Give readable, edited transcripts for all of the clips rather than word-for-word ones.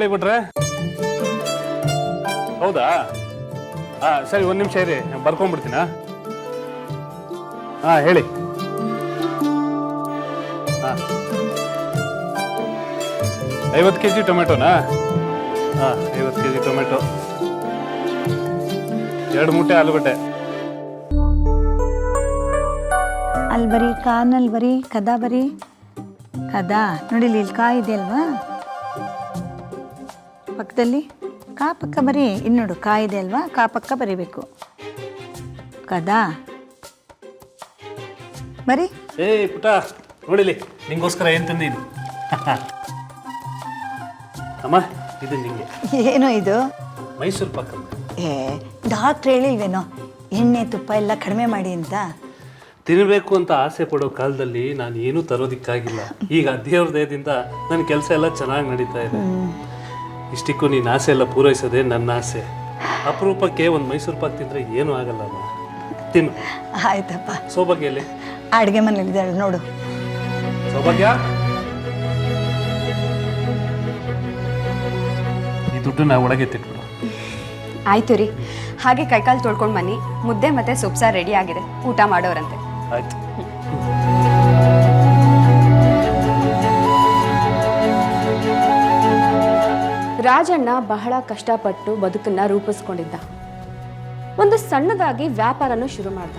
ಹೇಳಿ ಬಿಟ್ರೆ. ಹೌದಾ? ಸರಿ, ಒಂದು ನಿಮಿಷ ಇರಿ, ಬರ್ಕೊಂಡ್ಬಿಡ್ತೀನಾ? ಹೇಳಿ. 50 kg ಟೊಮೆಟೊನಾ? 50 kg ಟೊಮೆಟೊ, 2 ಮೂಟೆ ಆಲೂಗಡ್ಡೆ. ಅಲ್ಲಿ ಬರೀ ಕಾನಲ್ಲಿ ಬರೀ ಕದಾ ಬರೀ ಕದಾ ನೋಡಿಲಿ, ಇಲ್ಲಿ ಕಾಯಿ ಇದೆ ಅಲ್ವಾ ಪಕ್ಕದಲ್ಲಿ, ಕಾ ಪಕ್ಕ ಬರೀ. ಇನ್ನು ನೋಡು ಕಾಯಿ ಇದೆ ಅಲ್ವಾ, ಕಾ ಪಕ್ಕ ಬರೀಬೇಕು. ಕದಾ ಬರೀ. ಪುಟ ನೋಡಿಲಿ, ನಿಂಗೋಸ್ಕರ ಏನು ತಂದಿದ್ದೀನಿ. ಅಮ್ಮ, ಇದು ನಿಂಗೆ. ಏನೋ ಇದು? ಮೈಸೂರು ಪಾಕ. ಡಾಕ್ಟ್ರ್ ಹೇಳಿಲ್ವೇನೋ ಎಣ್ಣೆ ತುಪ್ಪ ಎಲ್ಲ ಕಡಿಮೆ ಮಾಡಿ ಅಂತ? ತಿನ್ನಬೇಕು ಅಂತ ಆಸೆ ಪಡೋ ಕಾಲದಲ್ಲಿ ನಾನು ಏನೂ ತರೋದಿಕ್ಕಾಗಿಲ್ಲ. ಈಗ ದೇವ್ರ ದಯದಿಂದ ನನ್ನ ಕೆಲಸ ಎಲ್ಲ ಚೆನ್ನಾಗಿ ನಡೀತಾ ಇದೆ. ಇಷ್ಟಕ್ಕೂ ನೀನು ಆಸೆ ಎಲ್ಲ ಪೂರೈಸೋದೆ ನನ್ನ ಆಸೆ. ಅಪರೂಪಕ್ಕೆ ಒಂದು ಮೈಸೂರು ಪಾಕ್ ತಿಂದರೆ ಏನೂ ಆಗಲ್ಲಮ್ಮ. ತಿನ್ನು. ಆಯ್ತಪ್ಪ. ಸೌಭಾಗ್ಯಲ್ಲಿ ಅಡುಗೆ ಮನೇಲಿದ್ದಾಳೆ ನೋಡು. ಸೌಭಾಗ್ಯ, ಈ ದುಡ್ಡನ್ನ ಒಳಗೆ ತಿಟ್ಬಿಡು. ಆಯ್ತು ರೀ. ಹಾಗೆ ಕೈಕಾಲು ತೊಳ್ಕೊಂಡು ಬನ್ನಿ. ಮುದ್ದೆ ಮತ್ತೆ ಸೊಪ್ಸಾರು ರೆಡಿ ಆಗಿದೆ, ಊಟ ಮಾಡೋರಂತೆ. ಆಯ್ತು. ರಾಜಣ್ಣ ಬಹಳ ಕಷ್ಟಪಟ್ಟು ಬದುಕನ್ನ ರೂಪಿಸ್ಕೊಂಡಿದ್ದ. ಒಂದು ಸಣ್ಣದಾಗಿ ವ್ಯಾಪಾರನೂ ಶುರು ಮಾಡ್ದ.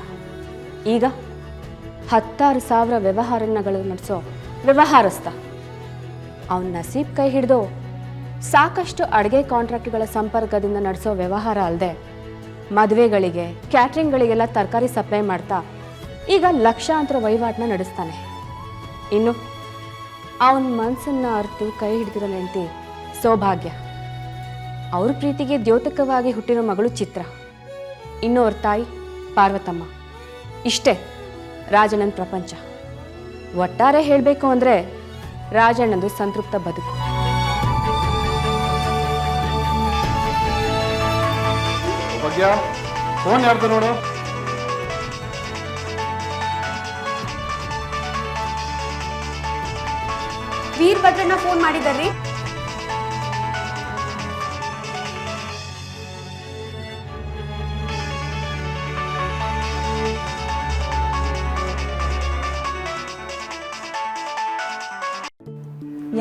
ಈಗ 16,000 ವ್ಯವಹಾರಗಳು ನಡೆಸೋ ವ್ಯವಹಾರಸ್ಥ. ಅವನ ನಸೀಬ್ ಕೈ ಹಿಡಿದು ಸಾಕಷ್ಟು ಅಡುಗೆ ಕಾಂಟ್ರಾಕ್ಟ್ಗಳ ಸಂಪರ್ಕದಿಂದ ನಡೆಸೋ ವ್ಯವಹಾರ ಅಲ್ಲದೆ ಮದುವೆಗಳಿಗೆ, ಕ್ಯಾಟ್ರಿಂಗ್ಗಳಿಗೆಲ್ಲ ತರಕಾರಿ ಸಪ್ಲೈ ಮಾಡ್ತಾ ಈಗ ಲಕ್ಷಾಂತರ ವಹಿವಾಟನ್ನ ನಡೆಸ್ತಾನೆ. ಇನ್ನು ಅವನ ಮನಸ್ಸನ್ನು ಅರ್ತು ಕೈ ಹಿಡಿದಿರೋ ಹೆಂಡತಿ ಸೌಭಾಗ್ಯ. ಅವ್ರ ಪ್ರೀತಿಗೆ ದ್ಯೋತಕವಾಗಿ ಹುಟ್ಟಿರೋ ಮಗಳು ಚಿತ್ರ. ಇನ್ನು ಅವ್ರ ತಾಯಿ ಪಾರ್ವತಮ್ಮ. ಇಷ್ಟೇ ರಾಜಣ್ಣನ ಪ್ರಪಂಚ. ಒಟ್ಟಾರೆ ಹೇಳಬೇಕು ಅಂದರೆ ರಾಜಣ್ಣಂದು ಸಂತೃಪ್ತ ಬದುಕು. ಫೋನ್ ಯಾರ್ದು ನೋಡು. ವೀರಭದ್ರಣ್ಣ ಫೋನ್ ಮಾಡಿದಾರ್ರಿ.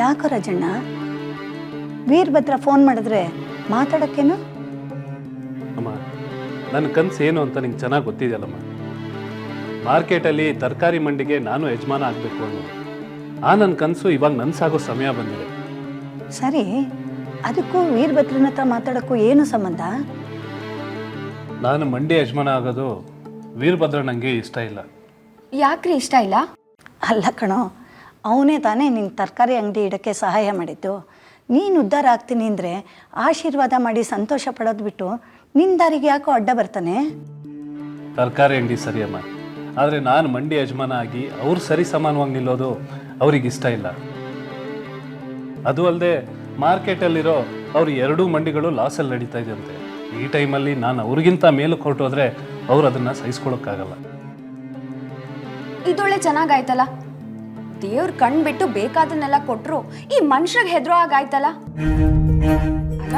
ಯಾಕೋ ರಾಜಣ್ಣ, ವೀರಭದ್ರ ಫೋನ್ ಮಾಡಿದ್ರೆ ಮಾತಾಡೋಕ್ಕೇನು? ಅಮ್ಮ, ನನ್ನ ಕನಸು ಏನು ಅಂತ ನಿಂಗೆ ಚೆನ್ನಾಗಿ ಗೊತ್ತಿದೆಯಲ್ಲಮ್ಮ. ಮಾರ್ಕೆಟಲ್ಲಿ ತರಕಾರಿ ಮಂಡಿಗೆ ನಾನು ಯಜಮಾನ ಆಗಬೇಕು ಅನ್ನೋದು. ನನ್ನ ಕನಸು ಇವಾಗ ನನಸಾಗೋ ಸಮಯ ಬಂದಿದೆ. ಸರಿ, ಅದಕ್ಕೂ ವೀರಭದ್ರನ ಹತ್ರ ಮಾತಾಡೋಕ್ಕೂ ಏನು ಸಂಬಂಧ? ನಾನು ಮಂಡಿ ಯಜಮಾನ ಆಗೋದು ವೀರಭದ್ರ ನನಗೆ ಇಷ್ಟ ಇಲ್ಲ. ಯಾಕ್ರಿ ಇಷ್ಟ ಇಲ್ಲ? ಅಲ್ಲ ಕಣೋ, ಅವನೇ ತಾನೇ ನಿನ್ನ ತರಕಾರಿ ಅಂಗಡಿ ಇಡೋಕ್ಕೆ ಸಹಾಯ ಮಾಡಿದ್ದು. ನೀನು ಉದ್ಧಾರ ಆಗ್ತೀನಿ ಅಂದರೆ ಆಶೀರ್ವಾದ ಮಾಡಿ ಸಂತೋಷ ಪಡೋದು ಬಿಟ್ಟು ನಿನ್ನ ದಾರಿಗೆ ಯಾಕೋ ಅಡ್ಡ ಬರ್ತಾನೆ? ತರಕಾರಿ ಅಂಗಡಿ ಸರಿಯಮ್ಮ, ಆದರೆ ನಾನು ಮಂಡಿ ಯಜಮಾನ ಆಗಿ ಅವ್ರು ಸರಿ ಸಮಾನವಾಗಿ ನಿಲ್ಲೋದು ಅವ್ರಿಗೆ ಇಷ್ಟ ಇಲ್ಲ. ಅದು ಅಲ್ಲದೆ ಮಾರ್ಕೆಟಲ್ಲಿರೋ ಅವ್ರ 2 ಮಂಡಿಗಳು ಲಾಸಲ್ಲಿ ನಡೀತಾ ಇದೆಯಂತೆ. ಈ ಟೈಮಲ್ಲಿ ನಾನು ಅವ್ರಿಗಿಂತ ಮೇಲಕ್ಕೆ ಹೊರಟೋದ್ರೆ ಅವ್ರು ಅದನ್ನು ಸಹಿಸ್ಕೊಳ್ಳೋಕ್ಕಾಗಲ್ಲ. ಇದೊಳ್ಳೆ ಚೆನ್ನಾಗಾಯ್ತಲ್ಲ. ದೇವ್ರ ಕಣ್ ಬಿಟ್ಟು ಬೇಕಾದನ್ನೆಲ್ಲ ಕೊಟ್ಟರು ಈ ಮನುಷ್ಯರಿಗೆ ಹೆದರೋ ಆಗಾಯ್ತಲ್ಲ. ಅಲ್ಲ,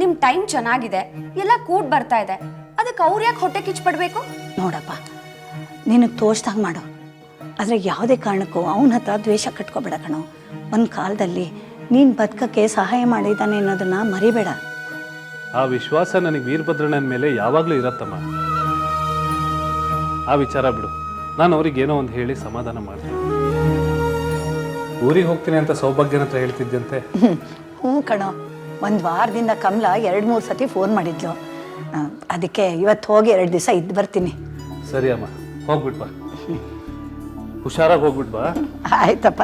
ನಿಮ್ಮ ಟೈಮ್ ಚೆನ್ನಾಗಿದೆ, ಎಲ್ಲ ಕೂಡ್ ಬರ್ತಾ ಇದೆ, ಅದಕ್ಕೆ ಅವ್ರು ಯಾಕೆ ಹೊಟ್ಟೆ ಕಿಚ್ಚಪಡ್ಬೇಕು? ನೋಡಪ್ಪ, ನಿನಗೆ ತೋಚ್ದಂಗೆ ಮಾಡು, ಆದರೆ ಯಾವುದೇ ಕಾರಣಕ್ಕೂ ಅವನ ಹತ್ರ ದ್ವೇಷ ಕಟ್ಕೊಬೇಡ ಕಣೋ. ಒಂದು ಕಾಲದಲ್ಲಿ ನೀನು ಬದುಕಕ್ಕೆ ಸಹಾಯ ಮಾಡಿದ್ದಾನೆ ಅನ್ನೋದನ್ನ ಮರಿಬೇಡ. ಆ ವಿಶ್ವಾಸ ನನಗೆ ವೀರಭದ್ರಣ್ಣನ ಮೇಲೆ ಯಾವಾಗಲೂ ಇರತ್ತಮ್ಮ. ಆ ವಿಚಾರ ಬಿಡು, ನಾನು ಅವ್ರಿಗೆ ಏನೋ ಒಂದು ಹೇಳಿ ಸಮಾಧಾನ ಮಾಡ್ತೀನಿ. ಊರಿಗೆ ಹೋಗ್ತೀನಿ ಅಂತ ಸೌಭಾಗ್ಯನ ಹತ್ರ ಹೇಳ್ತಿದ್ದಂತೆ. ಹ್ಞೂ ಕಣೋ, ಒಂದು ವಾರದಿಂದ ಕಮಲ 2-3 ಸತಿ ಫೋನ್ ಮಾಡಿದ್ಲು. ಅದಕ್ಕೆ ಇವತ್ತು ಹೋಗಿ 2 ದಿವಸ ಇದ್ದು ಬರ್ತೀನಿ. ಸರಿ ಅಮ್ಮ, ಹೋಗ್ಬಿಟ್ ಬಾ, ಹುಷಾರಾಗಿ ಹೋಗ್ಬಿಟ್ ಬಾ. ಆಯ್ತಪ್ಪ.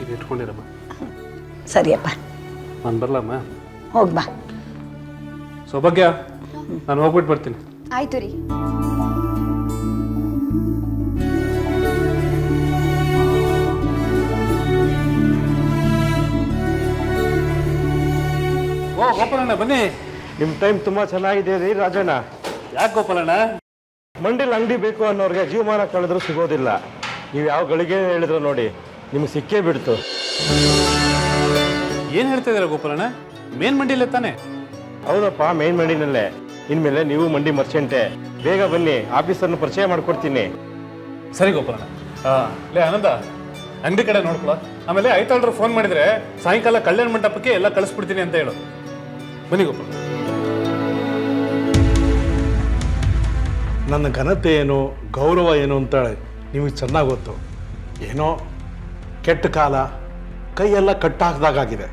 ಇದು ಇಟ್ಕೊಂಡಿರಮ್ಮ. ಸರಿಯಪ್ಪ, ನಾನು ಬರಲಮ್ಮ. ಹೋಗ್ಬಾ. ಸೌಭಾಗ್ಯ, ನಾನು ಹೋಗ್ಬಿಟ್ಟು ಬರ್ತೀನಿ. ಆಯ್ತು ರೀ. ಓ ಗೋಪಾಲಣ್ಣ, ಬನ್ನಿ. ನಿಮ್ಮ ಟೈಮ್ ತುಂಬ ಚೆನ್ನಾಗಿದೆ ರೀ ರಾಜಣ್ಣ. ಯಾಕೆ ಗೋಪಾಲಣ್ಣ? ಮಂಡಿಲಿ ಅಂಗಡಿ ಬೇಕು ಅನ್ನೋರಿಗೆ ಜೀವಮಾನ ಕಳೆದ್ರೂ ಸಿಗೋದಿಲ್ಲ. ನೀವು ಯಾವ ಗಳಿಗೆ ಹೇಳಿದ್ರು ನೋಡಿ, ನಿಮ್ಗೆ ಸಿಕ್ಕೇ ಬಿಡ್ತು. ಏನು ಹೇಳ್ತಾ ಇದ್ದೀರಾ ಗೋಪಾಲಣ್ಣ? ಮೇನ್ ಮಂಡಿಲೇ ತಾನೆ? ಹೌದಪ್ಪ, ಮೇನ್ ಮಂಡಿನಲ್ಲೇ. ಇನ್ಮೇಲೆ ನೀವು ಮಂಡಿ ಮರ್ಚೆಂಟೆ. ಬೇಗ ಬನ್ನಿ, ಆಫೀಸರ್ನ ಪರಿಚಯ ಮಾಡ್ಕೊಡ್ತೀನಿ. ಸರಿ ಗೋಪಾಲಣ್ಣ. ಲೇ ಆನಂದ, ಅಂಗಡಿ ಕಡೆ ನೋಡ್ಕೊಳ. ಆಮೇಲೆ ಐತಾಳ್ರು ಫೋನ್ ಮಾಡಿದ್ರೆ ಸಾಯಂಕಾಲ ಕಲ್ಯಾಣ ಮಂಟಪಕ್ಕೆ ಎಲ್ಲ ಕಳಿಸ್ಬಿಡ್ತೀನಿ ಅಂತ ಹೇಳು. ಬನ್ನಿ ಗೋಪಾಲ. ನನ್ನ ಘನತೆ ಏನು, ಗೌರವ ಏನು ಅಂತೇಳಿ ನಿಮಗೆ ಚೆನ್ನಾಗಿ ಗೊತ್ತು. ಏನೋ ಕೆಟ್ಟ ಕಾಲ, ಕೈಯೆಲ್ಲ ಕಟ್ಟಾಕ್ದಾಗಿದೆ.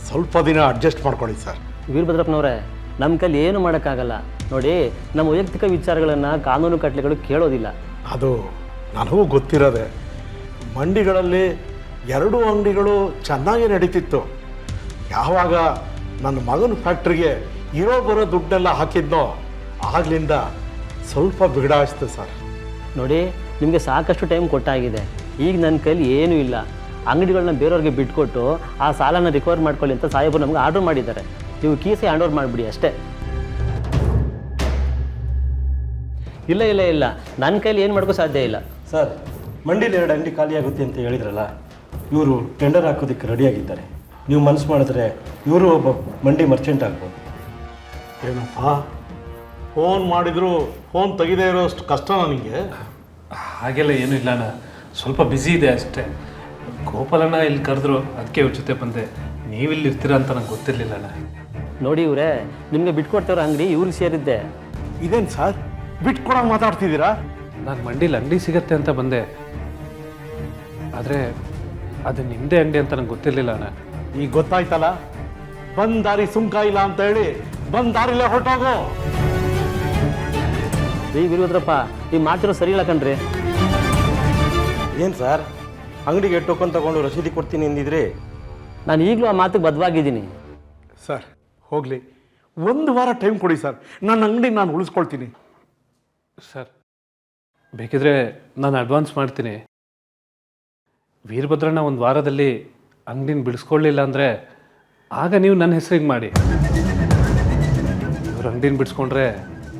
ಸ್ವಲ್ಪ ದಿನ ಅಡ್ಜಸ್ಟ್ ಮಾಡ್ಕೊಳ್ಳಿ ಸರ್. ವೀರಭದ್ರಪ್ಪನವರೇ, ನಮ್ಮ ಕೈಲಿ ಏನು ಮಾಡೋಕ್ಕಾಗಲ್ಲ ನೋಡಿ. ನಮ್ಮ ವೈಯಕ್ತಿಕ ವಿಚಾರಗಳನ್ನು ಕಾನೂನು ಕಟ್ಲೆಗಳು ಕೇಳೋದಿಲ್ಲ. ಅದು ನನಗೂ ಗೊತ್ತಿರೋದೆ. ಮಂಡಿಗಳಲ್ಲಿ 2 ಅಂಗಡಿಗಳು ಚೆನ್ನಾಗಿ ನಡೀತಿತ್ತು. ಯಾವಾಗ ನನ್ನ ಮಗನ ಫ್ಯಾಕ್ಟ್ರಿಗೆ ಇರೋ ಬರೋ ದುಡ್ಡೆಲ್ಲ ಹಾಕಿದ್ನೋ ಆಗ್ಲಿಂದ ಸ್ವಲ್ಪ ಬಿಗಡಾಯಿಸ್ತು ಸರ್. ನೋಡಿ, ನಿಮಗೆ ಸಾಕಷ್ಟು ಟೈಮ್ ಕೊಟ್ಟಾಗಿದೆ. ಈಗ ನನ್ನ ಕೈಲಿ ಏನೂ ಇಲ್ಲ. ಅಂಗಡಿಗಳನ್ನ ಬೇರೆಯವ್ರಿಗೆ ಬಿಟ್ಕೊಟ್ಟು ಆ ಸಾಲನ ರಿಕವರ್ ಮಾಡ್ಕೊಳ್ಳಿ ಅಂತ ಸಾಹೇಬರು ನಮ್ಗೆ ಆರ್ಡರ್ ಮಾಡಿದ್ದಾರೆ. ನೀವು ಕೀಸೆ ಹ್ಯಾಂಡ್ ಓವರ್ ಮಾಡಿಬಿಡಿ ಅಷ್ಟೇ. ಇಲ್ಲ ಇಲ್ಲ ಇಲ್ಲ, ನನ್ನ ಕೈಲಿ ಏನು ಮಾಡ್ಕೋ ಸಾಧ್ಯ ಇಲ್ಲ ಸರ್. ಮಂಡಿಲಿ 2 ಅಂಗಡಿ ಖಾಲಿ ಆಗುತ್ತೆ ಅಂತ ಹೇಳಿದ್ರಲ್ಲ, ಇವರು ಟೆಂಡರ್ ಹಾಕೋದಕ್ಕೆ ರೆಡಿಯಾಗಿದ್ದಾರೆ. ನೀವು ಮನಸ್ಸು ಮಾಡಿದ್ರೆ ಇವರು ಒಬ್ಬ ಮಂಡಿ ಮರ್ಚೆಂಟ್ ಆಗ್ಬೋದು. ಏನಪ್ಪ, ಫೋನ್ ಮಾಡಿದ್ರು ಫೋನ್ ತೆಗಿದೇ ಇರೋಷ್ಟು ಕಷ್ಟ ನನಗೆ? ಹಾಗೆಲ್ಲ ಏನೂ ಇಲ್ಲ ಅಣ್ಣ, ಸ್ವಲ್ಪ ಬ್ಯುಸಿ ಇದೆ ಅಷ್ಟೇ. ಗೋಪಾಲಣ್ಣ ಇಲ್ಲಿ ಕರೆದ್ರು, ಅದಕ್ಕೆ ಇವ್ರ ಜೊತೆ ಬಂದೆ. ನೀವಿಲ್ಲಿ ಇರ್ತೀರಾ ಅಂತ ನಂಗೆ ಗೊತ್ತಿರಲಿಲ್ಲ ಅಣ್ಣ. ನೋಡಿ ಇವರೇ, ನಿಮಗೆ ಬಿಟ್ಕೊಡ್ತಿರೋ ಅಂಗಡಿ ಇವ್ರಿಗೆ ಸೇರಿದ್ದೆ. ಇದೇನು ಸರ್, ಬಿಟ್ಕೊಡಂಗೆ ಮಾತಾಡ್ತಿದ್ದೀರಾ? ನಾನು ಮಂಡಿಲಿ ಅಂಗಡಿ ಸಿಗತ್ತೆ ಅಂತ ಬಂದೆ, ಆದರೆ ಅದು ನಿಮ್ಮದೇ ಅಂಗಡಿ ಅಂತ ನಂಗೆ ಗೊತ್ತಿರಲಿಲ್ಲ ಅಣ್ಣ. ಈಗ ಗೊತ್ತಾಯ್ತಲ್ಲ, ಬಂದ್ ದಾರಿ ಸುಂಕ ಇಲ್ಲ ಅಂತ ಹೇಳಿ ಬಂದ್ ದಾರಿಲೇ ಹೊರಟೋಗು. ರೀ ವೀರಭದ್ರಪ್ಪ, ಈ ಮಾತಿರೋ ಸರಿ ಇಲ್ಲ ಕಣ್ರಿ. ಏನು ಸರ್, ಅಂಗಡಿಗೆ ಟೋಕನ್ ತಗೊಂಡು ರಸೀದಿ ಕೊಡ್ತೀನಿ ಎಂದಿದ್ರಿ. ನಾನು ಈಗಲೂ ಆ ಮಾತಿಗೆ ಬದ್ಧವಾಗಿದ್ದೀನಿ. ಸರ್ ಹೋಗಲಿ, 1 ವಾರ ಟೈಮ್ ಕೊಡಿ ಸರ್, ನನ್ನ ಅಂಗಡಿ ನಾನು ಉಳಿಸ್ಕೊಳ್ತೀನಿ. ಸರ್, ಬೇಕಿದ್ರೆ ನಾನು ಅಡ್ವಾನ್ಸ್ ಮಾಡ್ತೀನಿ. ವೀರಭದ್ರಣ್ಣ 1 ವಾರದಲ್ಲಿ ಅಂಗಡಿನ ಬಿಡಿಸ್ಕೊಳ್ಳಿಲ್ಲ ಅಂದರೆ ಆಗ ನೀವು ನನ್ನ ಹೆಸರಿಗೆ ಮಾಡಿ. ಇವ್ರು ಅಂಗಡಿನ ಬಿಡಿಸ್ಕೊಂಡ್ರೆ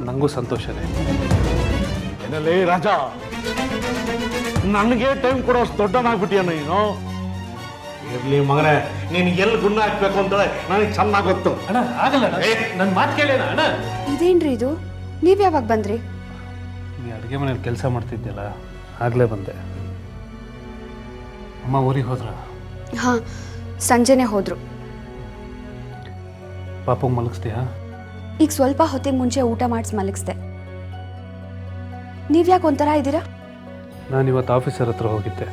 ನನಗೂ ಸಂತೋಷನೇ. ಏನಲ್ಲೇ ರಾಜ, ನನಗೆ ಟೈಮ್ ಕೊಡೋಷ್ಟು ದೊಡ್ಡನಾಗ್ಬಿಟ್ಟಿಯ ನೀನು? ಇರ್ಲಿ ಮಗನೇ, ನೀನು ಎಲ್ಲಿ ಗುಣ ಹಾಕ್ಬೇಕು ಅಂತ ನನಗೆ ಚೆನ್ನಾಗಿ ಗೊತ್ತು. ಅಣ್ಣ ಆಗಲ್ಲ, ನನ್ನ ಮಾತು ಕೇಳೇನ ಅಣ್ಣ? ಇದೇನ್ರಿ ಇದು? ನೀವ್ ಯಾವಾಗ ಬಂದ್ರಿ? ನೀ ಅಡುಗೆ ಮನೇಲಿ ಕೆಲಸ ಮಾಡ್ತಿದ್ಯಲ್ಲ, ಆಗಲೇ ಬಂದೆ. ಅಮ್ಮ ಊರಿಗೆ ಹೋದ್ರ? ಹಾ, ಸಂಜೆನೆ ಹೋದ್ರು. ಪಾಪಗೆ ಮಲಗಿಸ್ತೀಯಾ? ಈಗ ಸ್ವಲ್ಪ ಹೊತ್ತಿಗೆ ಮುಂಚೆ ಊಟ ಮಾಡಿಸಿ ಮಲಗಿಸ್ದೆ. ನೀವ್ಯಾಕೆ ಒಂಥರ ಇದ್ದೀರಾ? ನಾನು ಇವತ್ತು ಆಫೀಸರ್ ಹತ್ರ ಹೋಗಿದ್ದೆ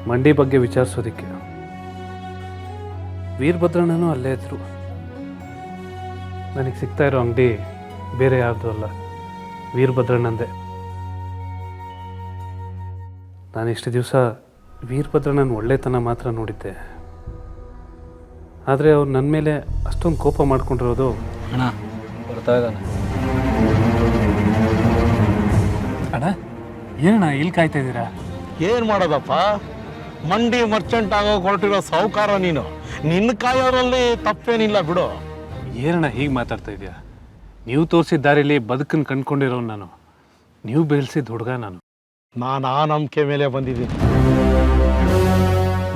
ಮಂಡಿ ಬಗ್ಗೆ ವಿಚಾರಿಸೋದಕ್ಕೆ. ವೀರಭದ್ರಣ್ಣನೂ ಅಲ್ಲೇ ಇದ್ರು. ನನಗೆ ಸಿಗ್ತಾ ಇರೋ ಅಂಗಡಿ ಬೇರೆ ಯಾರ್ದು ಅಲ್ಲ, ವೀರಭದ್ರಣ್ಣಂದೇ. ನಾನು ಇಷ್ಟು ದಿವಸ ವೀರಭದ್ರಣ್ಣನ ಒಳ್ಳೆತನ ಮಾತ್ರ ನೋಡಿದ್ದೆ, ಆದರೆ ಅವ್ರು ನನ್ನ ಮೇಲೆ ಅಷ್ಟೊಂದು ಕೋಪ ಮಾಡ್ಕೊಂಡಿರೋದು ಅಣ್ಣ ಬರ್ತಾ ಇದ್ದಾನೆ. ಅಣ್ಣ ಏನಣ್ಣ ಇಲ್ಲಿ ಕಾಯ್ತಾ ಇದ್ದೀರಾ? ಏನು ಮಾಡೋದಪ್ಪ, ಮಂಡಿ ಮರ್ಚೆಂಟ್ ಆಗೋ ಹೊರಟಿರೋ ಸಾಹುಕಾರ ನೀನು. ನಿನ್ನ ಕಾಯೋರಲ್ಲಿ ತಪ್ಪೇನಿಲ್ಲ ಬಿಡು. ಏನಣ್ಣ ಹೀಗೆ ಮಾತಾಡ್ತಾ ಇದೆಯಾ? ನೀವು ತೋರಿಸಿದ ದಾರಿಲಿ ಬದುಕನ್ನು ಕಂಡ್ಕೊಂಡಿರೋ ನಾನು, ನೀವು ಬೆಳೆಸಿದ ಹುಡುಗ ನಾನು. ನಾನು ಆ ನಂಬಿಕೆ ಮೇಲೆ ಬಂದಿದ್ದೀನಿ.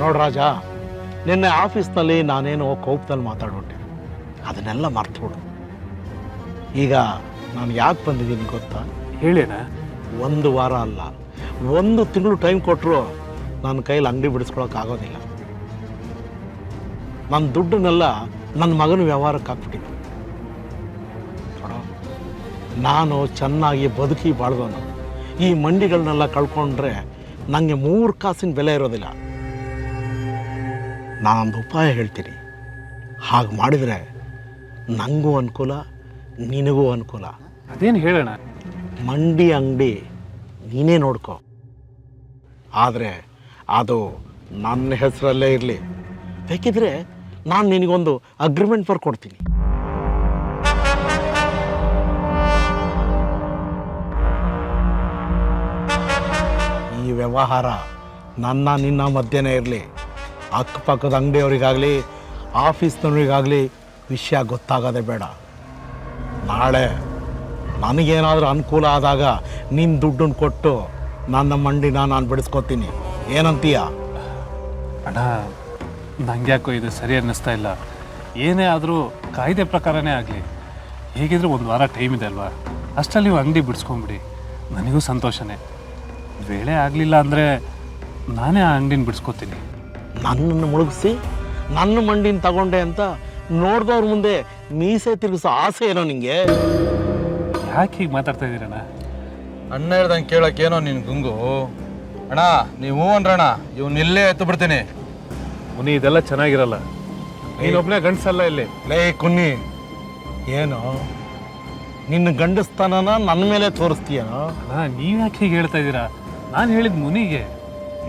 ನೋಡು ರಾಜ, ನಿನ್ನೆ ಆಫೀಸ್ನಲ್ಲಿ ನಾನೇನೋ ಕೋಪದಲ್ಲಿ ಮಾತಾಡ್ಬಿಟ್ಟೆ, ಅದನ್ನೆಲ್ಲ ಮರ್ತುಬಿಡು. ಈಗ ನಾನು ಯಾಕೆ ಬಂದಿದ್ದೀನಿ ಗೊತ್ತಾ? ಹೇಳೇಣ. 1 ವಾರ ಅಲ್ಲ, 1 ತಿಂಗಳು ಟೈಮ್ ಕೊಟ್ಟರು ನನ್ನ ಕೈಲಿ ಅಂಗಡಿ ಬಿಡಿಸ್ಕೊಳಕ್ಕಾಗೋದಿಲ್ಲ. ನನ್ನ ದುಡ್ಡನ್ನೆಲ್ಲ ನನ್ನ ಮಗನ ವ್ಯವಹಾರಕ್ಕೆ ಹಾಕ್ಬಿಟ್ಟಿದ್ದೆ. ನಾನು ಚೆನ್ನಾಗಿ ಬದುಕಿ ಬಾಳ್ದವನು. ಈ ಮಂಡಿಗಳನ್ನೆಲ್ಲ ಕಳ್ಕೊಂಡ್ರೆ ನನಗೆ 3 ಕಾಸಿನ ಬೆಲೆ ಇರೋದಿಲ್ಲ. ನಾನೊಂದು ಉಪಾಯ ಹೇಳ್ತೀನಿ, ಹಾಗೆ ಮಾಡಿದರೆ ನನಗೂ ಅನುಕೂಲ, ನಿನಗೂ ಅನುಕೂಲ. ಅದೇನು ಹೇಳೋಣ? ಮಂಡಿ ಅಂಗಡಿ ನೀನೇ ನೋಡ್ಕೊ, ಆದರೆ ಅದು ನನ್ನ ಹೆಸರಲ್ಲೇ ಇರಲಿ. ಬೇಕಿದ್ರೆ ನಾನು ನಿನಗೊಂದು ಅಗ್ರಿಮೆಂಟ್ ಬರ್ಕೊಡ್ತೀನಿ. ಈ ವ್ಯವಹಾರ ನನ್ನ ನಿನ್ನ ಮಧ್ಯನೇ ಇರಲಿ. ಅಕ್ಕಪಕ್ಕದ ಅಂಗಡಿಯವರಿಗಾಗಲಿ ಆಫೀಸ್ನವ್ರಿಗಾಗಲಿ ವಿಷಯ ಗೊತ್ತಾಗೋದೇ ಬೇಡ. ನಾಳೆ ನನಗೇನಾದರೂ ಅನುಕೂಲ ಆದಾಗ ನಿನ್ನ ದುಡ್ಡನ್ನು ಕೊಟ್ಟು ನನ್ನ ಮಂಡಿನ ನಾನು ಬಿಡಿಸ್ಕೊತೀನಿ. ಏನಂತೀಯ? ಅಣ್ಣ ನಂಗೆ ಯಾಕೋ ಇದು ಸರಿ ಅನ್ನಿಸ್ತಾ ಇಲ್ಲ. ಏನೇ ಆದರೂ ಕಾಯ್ದೆ ಪ್ರಕಾರನೇ ಆಗಲಿ. ಹೇಗಿದ್ರು 1 ವಾರ ಟೈಮ್ ಇದೆ ಅಲ್ವಾ, ಅಷ್ಟರಲ್ಲಿ ನೀವು ಅಂಗಡಿ ಬಿಡಿಸ್ಕೊಂಬಿಡಿ. ನನಗೂ ಸಂತೋಷನೇ. ವೇಳೆ ಆಗಲಿಲ್ಲ ಅಂದರೆ ನಾನೇ ಆ ಅಂಗಡಿನ ಬಿಡಿಸ್ಕೋತೀನಿ. ನನ್ನನ್ನು ಮುಳುಗಿಸಿ ನನ್ನ ಮಂಡಿನ ತಗೊಂಡೆ ಅಂತ ನೋಡ್ದವ್ರ ಮುಂದೆ ಮೀಸೆ ತಿರುಗಿಸೋ ಆಸೆ ಏನೋ ನಿಂಗೆ? ಯಾಕೆ ಹೀಗೆ ಮಾತಾಡ್ತಾ ಇದ್ದೀರಣ್ಣ? ಅಣ್ಣ ಹೇಳ್ದಂಗೆ ಕೇಳೋಕ್ಕೇನೋ ನಿನ್ನ ಗುಂಗು. ಅಣ್ಣ ನೀವು ಅನ್ರಣ್ಣ, ಇವ್ನಿಲ್ಲೇ ಎತ್ತು ಬಿಡ್ತೀನಿ. ಮುನಿ, ಇದೆಲ್ಲ ಚೆನ್ನಾಗಿರಲ್ಲ. ನೀನೊಬ್ಬನೇ ಗಂಡಸಲ್ಲ ಇಲ್ಲಿ. ಲೇ ಕುನ್ನಿ, ಏನು ನಿನ್ನ ಗಂಡಸ್ತನನ ನನ್ನ ಮೇಲೆ ತೋರಿಸ್ತೀಯನೋ? ಅಣ್ಣ ನೀವು ಯಾಕೆ ಹೀಗೆ ಹೇಳ್ತಾ ಇದ್ದೀರಾ? ನಾನು ಹೇಳಿದ ಮುನಿಗೆ.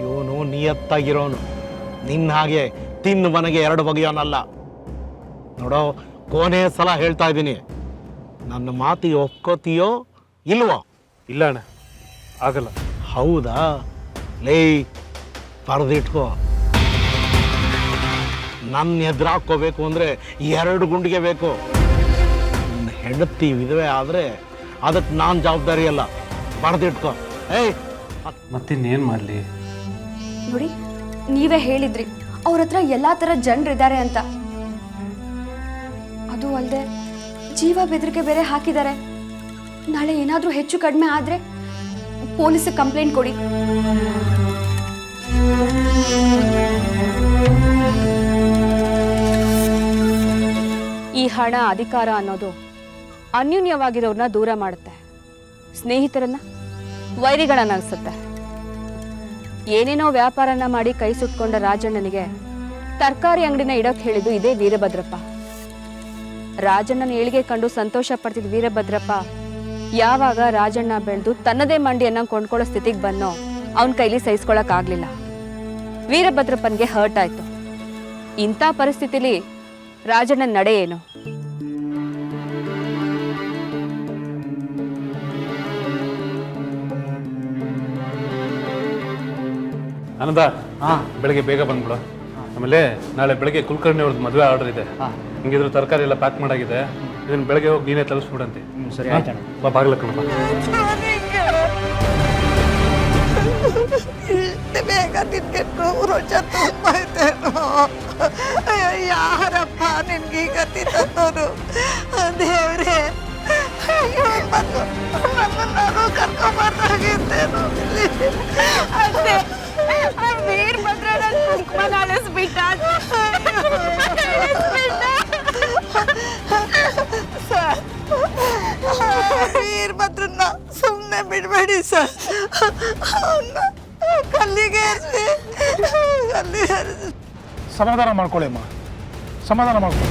ಇವನು ನಿಯತ್ತಾಗಿರೋನು, ನಿನ್ನ ಹಾಗೆ ತಿನ್ನು ಮನೆಗೆ 2 ಬಗೆಯೋನಲ್ಲ. ನೋಡೋ, ಕೊನೆ ಸಲ ಹೇಳ್ತಾ ಇದ್ದೀನಿ, ನನ್ನ ಮಾತಿಗೆ ಒಪ್ಕೋತೀಯೋ ಇಲ್ವೋ? ಇಲ್ಲ ಅಣ್ಣ, ಆಗಲ್ಲ. ಹೌದಾ? ಲೇ, ಪರದಿಟ್ಕೋ. ನನ್ನ ಎದುರಾಕೋಬೇಕು ಅಂದರೆ 2 ಗುಂಡಿಗೆ ಬೇಕು. ನನ್ನ ಹೆಂಡತಿ ವಿಧವೆ ಆದರೆ ಅದಕ್ಕೆ ನಾನು ಜವಾಬ್ದಾರಿ ಅಲ್ಲ. ಬರೆದಿಟ್ಕೋ. ಏಯ್, ಮತ್ತಿನ್ನೇನು ಮಾಡಲಿ? ನೋಡಿ, ನೀವೇ ಹೇಳಿದ್ರಿ ಅವ್ರ ಹತ್ರ ಎಲ್ಲ ಥರ ಜನರಿದ್ದಾರೆ ಅಂತ. ಅದು ಅಲ್ಲದೆ ಜೀವ ಬೆದರಿಕೆ ಬೇರೆ ಹಾಕಿದ್ದಾರೆ. ನಾಳೆ ಏನಾದರೂ ಹೆಚ್ಚು ಕಡಿಮೆ ಆದರೆ ಪೊಲೀಸಿಗೆ ಕಂಪ್ಲೇಂಟ್ ಕೊಡಿ. ಈ ಹಣ, ಅಧಿಕಾರ ಅನ್ನೋದು ಅನ್ಯೂನ್ಯವಾಗಿರೋರನ್ನ ದೂರ ಮಾಡುತ್ತೆ, ಸ್ನೇಹಿತರನ್ನ ವೈರಿಗಳನ್ನಾಗಿಸುತ್ತೆ. ಏನೇನೋ ವ್ಯಾಪಾರನ ಮಾಡಿ ಕೈ ಸುಟ್ಕೊಂಡ ರಾಜಣ್ಣನಿಗೆ ತರಕಾರಿ ಅಂಗಡಿನ ಇಡೋಕೆ ಹೇಳಿದ್ದು ಇದೇ ವೀರಭದ್ರಪ್ಪ. ರಾಜಣ್ಣನ ಏಳಿಗೆ ಕಂಡು ಸಂತೋಷ ಪಡ್ತಿದ್ದ ವೀರಭದ್ರಪ್ಪ ಯಾವಾಗ ರಾಜಣ್ಣ ಬೆಳೆದು ತನ್ನದೇ ಮಂಡಿಯನ್ನ ಕೊಂಡ್ಕೊಳ್ಳೋ ಸ್ಥಿತಿಗೆ ಬನ್ನೋ ಅವನ ಕೈಲಿ ಸಹಿಸ್ಕೊಳಕ್ಕಾಗ್ಲಿಲ್ಲ. ವೀರಭದ್ರಪ್ಪನ್ಗೆ ಹರ್ಟ್ ಆಯ್ತು. ಇಂಥ ಪರಿಸ್ಥಿತಿಲಿ ರಾಜಣ್ಣನ ನಡೆ ಏನು? ಆನಂದ, ಬೆಳಗ್ಗೆ ಬೇಗ ಬಂದ್ಬಿಡು. ಆಮೇಲೆ ನಾಳೆ ಬೆಳಗ್ಗೆ ಕುಲಕರ್ಣಿ ಅವ್ರದ್ದು ಮದುವೆ ಆರ್ಡರ್ ಇದೆ. ಹಿಂಗಿದ್ರು ತರಕಾರಿ ಎಲ್ಲ ಪ್ಯಾಕ್ ಮಾಡಾಗಿದೆ. ಇದನ್ನ ಬೆಳಗ್ಗೆ ಹೋಗಿ ನೀನೇ ತಲುಪಿಸ್ಬಿಡಂತೆ. ಸರಿ, ಆಯ್ತಣ್ಣ. ಬಾ, ಬಾಗಿಲ ಕಣಪ್ಪ. ಬೇಗ ನಿನ್ಗೆ 100 ವರ್ಷ ತುಂಬೈತೇನೋ. ಯಾರಪ್ಪ ನಿನ್ಗೆ ಈ ಗತಿ ತಂದೋರು? ದೇವ್ರೆ, ನಾನು ಕರ್ಕೊಂಬರ್ದಾಗಿದ್ದೇನು ಇಲ್ಲಿ? ಅಷ್ಟೇ, ವೀರಭದ್ರನ ಕುಂಕುಮ ಅಳಿಸ್ಬಿಟ್ಟ. ಸರ್, ವೀರಭದ್ರನ್ನ ಸುಮ್ಮನೆ ಬಿಡಬೇಡಿ ಸರ್. ಅವನ್ನ ಕಲ್ಲಿಗೆ ಏರಿಸಿ, ಕಲ್ಲಿಗೆ ಏರಿಸಿ. ಸಮಾಧಾನ ಮಾಡ್ಕೊಳ್ಳಿ ಅಮ್ಮ, ಸಮಾಧಾನ ಮಾಡ್ಕೊಳ್ಳಿ.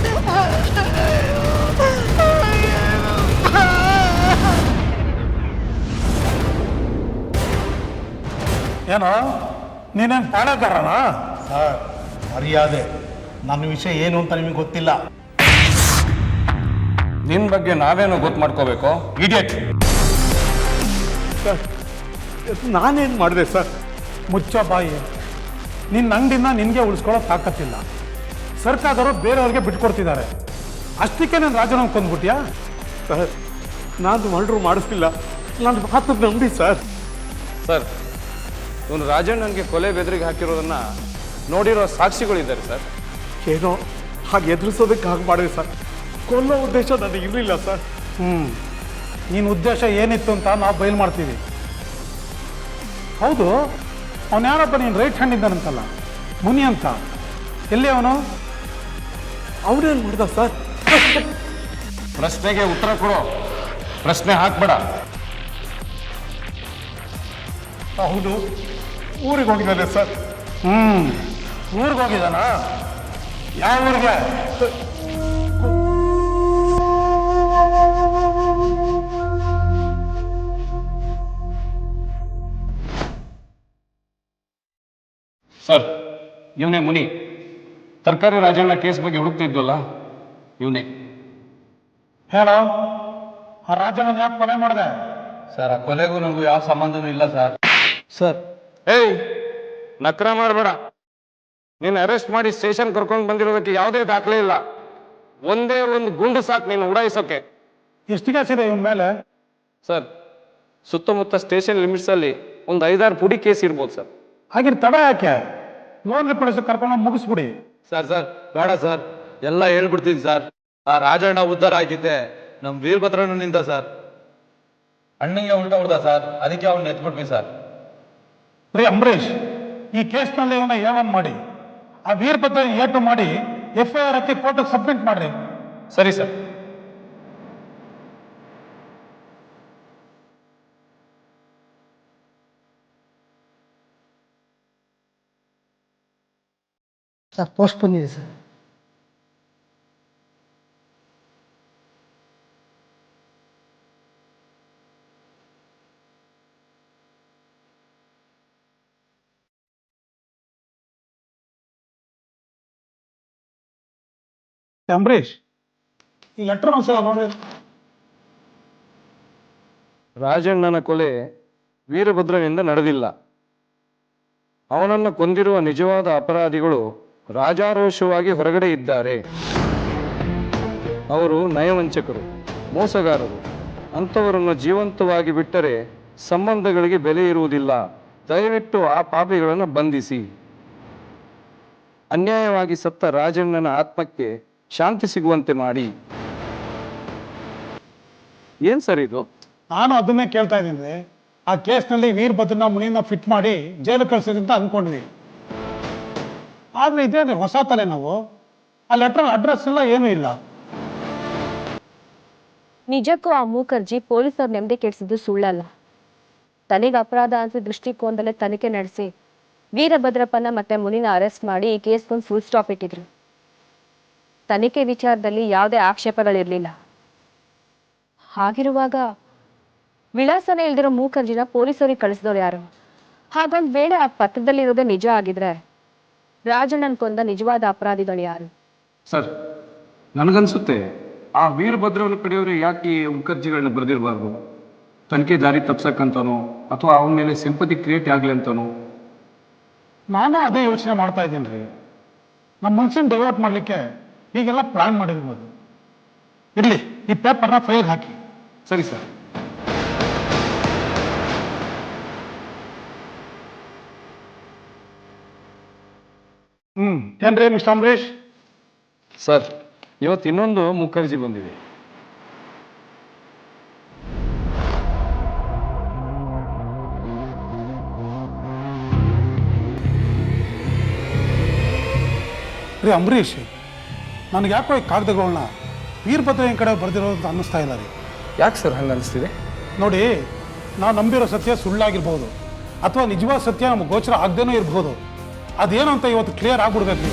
ಏನೋ ನೀನೇನು ತಾಣಗಾರನ? ಸರ್, ಮರ್ಯಾದೆ. ನನ್ನ ವಿಷಯ ಏನು ಅಂತ ನಿಮಗೆ ಗೊತ್ತಿಲ್ಲ. ನಿನ್ನ ಬಗ್ಗೆ ನಾವೇನೋ ಗೊತ್ತು ಮಾಡ್ಕೋಬೇಕು, ಇಡಿಯಟ್. ಸರ್, ನಾನೇನು ಮಾಡಿದೆ ಸರ್? ಮುಚ್ಚ ಬಾಯಿ. ನಿನ್ನ ಅಂಗಡಿನ ನಿನಗೆ ಉಳಿಸ್ಕೊಳ್ಳೋ ತಾಕತ್ತಿಲ್ಲ. ಸರ್ಕಾರದವರು ಬೇರೆಯವ್ರಿಗೆ ಬಿಟ್ಕೊಡ್ತಿದ್ದಾರೆ. ಅಷ್ಟಕ್ಕೆ ನಾನು ರಾಜನ ಕೊಂದ್ಬಿಟ್ಯಾ? ಸರ್, ನಾನು ಮರ್ಡ್ರು ಮಾಡಿಸ್ತಿಲ್ಲ. ನನ್ನ ಮಾತು ನಂಬಿ ಸರ್. ಸರ್, ಇವನು ರಾಜಣ್ಣನಿಗೆ ಕೊಲೆ ಬೆದರಿಗೆ ಹಾಕಿರೋದನ್ನ ನೋಡಿರೋ ಸಾಕ್ಷಿಗಳಿದ್ದಾರೆ ಸರ್. ಏನೋ ಹಾಗೆ ಎದುರಿಸೋದಕ್ಕೆ ಹಾಗೆ ಮಾಡಿದೆ ಸರ್. ಕೊಲ್ಲೋ ಉದ್ದೇಶ ನನಗೆ ಇರಲಿಲ್ಲ ಸರ್. ನೀನು ಉದ್ದೇಶ ಏನಿತ್ತು ಅಂತ ನಾವು ಬಯಲು ಮಾಡ್ತೀವಿ. ಹೌದು, ಅವನು ಯಾರಪ್ಪ ನೀನು ರೈಟ್ ಹ್ಯಾಂಡ್ ಇದ್ದಾನಂತಲ್ಲ, ಮುನಿ ಅಂತ. ಎಲ್ಲಿ ಅವನು? ಅವನೇನು ಮಾಡ್ದ ಸರ್? ಪ್ರಶ್ನೆಗೆ ಉತ್ತರ ಕೊಡು, ಪ್ರಶ್ನೆ ಹಾಕ್ಬೇಡ. ಹೌದು, ಊರಿಗೆ ಹೋಗಿದ್ದಾನೆ ಸರ್. ಊರಿಗೆ ಹೋಗಿದ್ದಾನ? ಯಾವ ಊರಿಗೆ? ಸರ್, ಇವನೇ ಮುನಿ. ತರಕಾರಿ ರಾಜಣ್ಣ ಕೇಸ್ ಬಗ್ಗೆ ಹುಡುಕ್ತಿದ್ವಲ್ಲ, ಇವನೇ. ಹೇಳ, ಆ ರಾಜನ ಯಾಕೆ ಕೊಲೆ ಮಾಡಿದೆ? ಸರ್, ಆ ಕೊಲೆಗೂ ನಮಗೂ ಯಾವ ಸಂಬಂಧನೂ ಇಲ್ಲ ಸರ್. ಸರ್, ಏಯ್, ನಕ್ರ ಮಾಡಬೇಡ. ನೀನು ಅರೆಸ್ಟ್ ಮಾಡಿ ಸ್ಟೇಷನ್ ಕರ್ಕೊಂಡು ಬಂದಿರೋದಕ್ಕೆ ಯಾವುದೇ ದಾಖಲೆ ಇಲ್ಲ. ಒಂದೇ ಒಂದು ಗುಂಡು ಸಾಕು ನೀನು ಉಡಾಯಿಸೋಕೆ. ಎಷ್ಟು ಕೇಸ್ ಇದೆ ಇವನ ಮೇಲೆ? ಸರ್, ಸುತ್ತಮುತ್ತ ಸ್ಟೇಷನ್ ಲಿಮಿಟ್ಸಲ್ಲಿ ಒಂದು 5-6 ಪುಡಿ ಕೇಸ್ ಇರ್ಬೋದು ಸರ್. ಹಾಗೆ ತಡ ಯಾಕೆ? ಲೋನ್ ರಿಪೇರಿಸ್ ಕರ್ಕೊಂಡು ಮುಗಿಸ್ಬಿಡಿ. ಸರ್ ಬೇಡ ಸರ್, ಎಲ್ಲ ಹೇಳ್ಬಿಡ್ತೀನಿ ಸರ್. ಆ ರಾಜಣ್ಣ ಉದ್ಧಾರ ಆಗಿದ್ದೆ ನಮ್ಮ ವೀರಭದ್ರನಿಂದ ಸರ್. ಅಣ್ಣಂಗೆ ಉಲ್ಟಾ ಹೊಡ್ದ ಸರ್, ಅದಕ್ಕೆ ಅವ್ನ ಎತ್ಬಿಟ್ವಿ ಸರ್. ರೀ ಅಂಬರೀಷ್, ಈ ಕೇಸ್ನಲ್ಲಿ ಅವನ್ನ ಏವನ್ ಮಾಡಿ ಆ ವೀರಭದ್ರ ಏಟು ಮಾಡಿ FIR ಹಾಕಿ ಕೋರ್ಟಿಗೆ ಸಬ್ಮಿಟ್ ಮಾಡ್ರಿ. ಸರಿ ಸರ್. ಸರ್ ಪೋಸ್ಟ್ ಬಂದಿದೆ ಸರ್. ಅಂಬರೀಷ್, ಈ ಲೆಟರ್ ಒಂದ್ಸಲ ನೋಡಿ. ರಾಜಣ್ಣನ ಕೊಲೆ ವೀರಭದ್ರನಿಂದ ನಡೆದಿಲ್ಲ. ಅವನನ್ನು ಕೊಂದಿರುವ ನಿಜವಾದ ಅಪರಾಧಿಗಳು ರಾಜಾರೋಷವಾಗಿ ಹೊರಗಡೆ ಇದ್ದಾರೆ. ಅವರು ನಯವಂಚಕರು, ಮೋಸಗಾರರು. ಅಂಥವರನ್ನು ಜೀವಂತವಾಗಿ ಬಿಟ್ಟರೆ ಸಂಬಂಧಗಳಿಗೆ ಬೆಲೆ ಇರುವುದಿಲ್ಲ. ದಯವಿಟ್ಟು ಆ ಪಾಪಿಗಳನ್ನು ಬಂಧಿಸಿ. ಅನ್ಯಾಯವಾಗಿ ಸತ್ತ ರಾಜಣ್ಣನ ಆತ್ಮಕ್ಕೆ ಶಾಂತಿ ಸಿಗುವಂತೆ ಮಾಡಿ. ಏನ್ ಸರ್ ಇದು? ನಾನು ಅದನ್ನೇ ಕೇಳ್ತಾ ಇದ್ದೀನಿ. ಆ ಕೇಸ್ನಲ್ಲಿ ವೀರಭದ್ರನ ಮುನಿನ ಫಿಟ್ ಮಾಡಿ ಜೈಲು ಕಳಿಸಿದೆ ಅಂತ ಅಂದ್ಕೊಂಡ್ವಿ. ಆದ್ರೆ ಇದೇ ಹೊಸ ತಲೆ ನಾವು. ಆ ಲೆಟರ್ ಅಡ್ರೆಸ್ ಎಲ್ಲ ಏನೂ ಇಲ್ಲ. ನಿಜಕ್ಕೂ ಆ ಮೂಕರ್ಜಿ ಪೊಲೀಸರು ನೆಮ್ಮದಿ ಕೆಡಿಸಿದ್ದು ಸುಳ್ಳಲ್ಲ. ತನಗೆ ಅಪರಾಧ ಅಂತ ದೃಷ್ಟಿಕೋನದಲ್ಲೇ ತನಿಖೆ ನಡೆಸಿ ವೀರಭದ್ರಪ್ಪನ ಮತ್ತೆ ಮುನಿನ ಅರೆಸ್ಟ್ ಮಾಡಿ ಈ ಕೇಸ್ಗೊಂದು ಫುಲ್ ಸ್ಟಾಪ್ ಇಟ್ಟಿದ್ರು. ತನಿಖೆ ವಿಚಾರದಲ್ಲಿ ಯಾವುದೇ ಆಕ್ಷೇಪಗಳಿರಲಿಲ್ಲ. ಹಾಗಿರುವಾಗ ವಿಳಾಸನೇ ಇಲ್ದಿರೋ ಮೂಕರ್ಜಿನ ಪೊಲೀಸರಿಗೆ ಕಳಿಸಿದವ್ರು ಯಾರು? ಹಾಗೊಂದು ವೇಳೆ ಆ ಪತ್ರದಲ್ಲಿರೋದೇ ನಿಜ ಆಗಿದ್ರೆ ರಾಜಣ್ಣನ್ ಕೊಂದ ನಿಜವಾದ ಅಪರಾಧಿಗಳು ಯಾರು? ಸರ್, ನನಗನ್ಸುತ್ತೆ ಆ ವೀರಭದ್ರವನ ಕಡೆಯವರು ಯಾಕೆ ಮುಖರ್ಜಿಗಳನ್ನ ಬರೆದಿರಬಾರ್ದು. ತನಿಖೆ ದಾರಿ ತಪ್ಸಕ್ಕಂತಾನೋ ಅಥವಾ ಅವನ ಮೇಲೆ ಸಿಂಪತಿ ಕ್ರಿಯೇಟ್ ಆಗಲಿ ಅಂತಾನೋ. ನಾನು ಅದೇ ಯೋಚನೆ ಮಾಡ್ತಾ ಇದ್ದೀನಿ ರೀ. ನಮ್ಮ ಮನ್ಸನ್ನು ಡೈವರ್ಟ್ ಮಾಡಲಿಕ್ಕೆ ಹೀಗೆಲ್ಲ ಪ್ಲಾನ್ ಮಾಡಿರ್ಬೋದು. ಇರಲಿ, ಈ ಪೇಪರ್ನ ಫೈಲ್ ಹಾಕಿ. ಸರಿ ಸರ್. ಏನ್ರಿ ಮಿಸ್ಟರ್ ಅಂಬರೀಷ್? ಸರ್, ಇವತ್ತು ಇನ್ನೊಂದು ಮುಖರ್ಜಿ ಬಂದಿದೆ. ರೀ ಅಂಬರೀಷ್, ನನಗೆ ಯಾಕೋ ಈ ಕಾಗದಗಳನ್ನ ವೀರಭದ್ರ ಕಡೆ ಬರೆದಿರೋದು ಅಂತ ಅನ್ನಿಸ್ತಾ ಇಲ್ಲ ರೀ. ಯಾಕೆ ಸರ್ ಹಂಗೆ ಅನಿಸ್ತಿದೆ? ನೋಡಿ, ನಾವು ನಂಬಿರೋ ಸತ್ಯ ಸುಳ್ಳಾಗಿರ್ಬೋದು ಅಥವಾ ನಿಜವಾದ ಸತ್ಯ ನಮ್ಗೆ ಗೋಚರ ಆಗದೇನೂ ಇರ್ಬೋದು. ಅದೇನು ಅಂತ ಇವತ್ತು ಕ್ಲಿಯರ್ ಆಗ್ಬಿಡ್ಬೇಕು.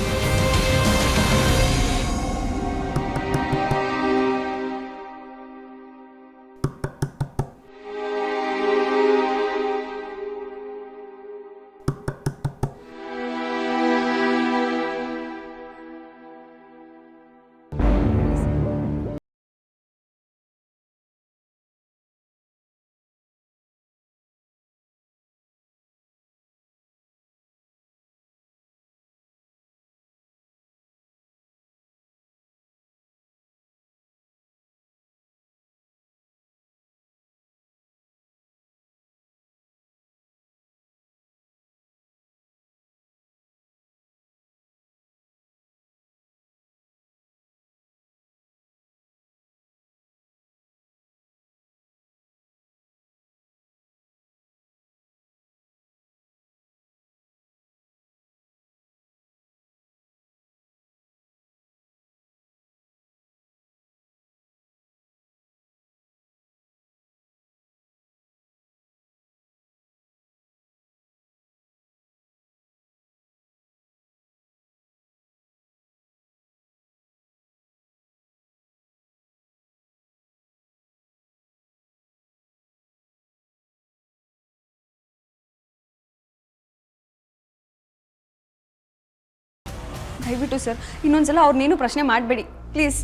ದಯವಿಟ್ಟು ಸರ್, ಇನ್ನೊಂದ್ಸಲ ಅವ್ರನ್ನೇನು ಪ್ರಶ್ನೆ ಮಾಡಬೇಡಿ ಪ್ಲೀಸ್.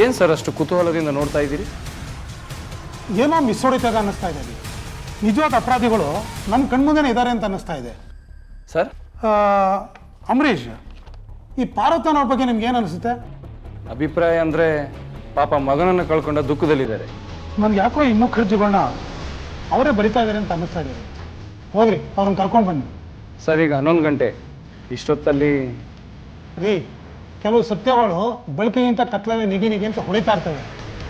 ಏನು ಸರ್ ಅಷ್ಟು ಕುತೂಹಲದಿಂದ ನೋಡ್ತಾ ಇದ್ದೀರಿ? ಏನೋ ಮಿಸ್ ಹೊಡಿತದೆ ಅನ್ನಿಸ್ತಾ ಇದೆ. ನಿಜವಾದ ಅಪರಾಧಿಗಳು ನಮ್ಮ ಕಣ್ಮುಂದೆನೇ ಇದ್ದಾರೆ ಅಂತ ಅನ್ನಿಸ್ತಾ ಇದೆ ಸರ್. ಅಂಬರೀಷ್, ಈ ಪಾರ್ವತನವ್ರ ಬಗ್ಗೆ ನಿಮ್ಗೆ ಏನು ಅನಿಸುತ್ತೆ? ಅಭಿಪ್ರಾಯ ಅಂದರೆ ಪಾಪ ಮಗನನ್ನು ಕಳ್ಕೊಂಡ ದುಃಖದಲ್ಲಿದ್ದಾರೆ. ನನ್ಗೆ ಯಾಕೋ ಈ ಮುಖರ್ಜಿಗಳನ್ನ ಅವರೇ ಬರಿತಾ ಇದ್ದಾರೆ ಅಂತ ಅನ್ನಿಸ್ತಾ ಇದೆ. ಹೋಗ್ರಿ ಅವ್ರನ್ನ ಕರ್ಕೊಂಡು ಬನ್ನಿ. ಸರ್, ಈಗ 11 ಗಂಟೆ. ಇಷ್ಟೊತ್ತಲ್ಲಿ ರೀ, ಕೆಲವು ಸತ್ಯಗಳು ಬೆಳಕಿಗಿಂತ ಕತ್ಲಲ್ಲಿ ನಿಗಿ ನಿಗಿ ಅಂತ ಹೊಳಿತಾ ಇರ್ತವೆ.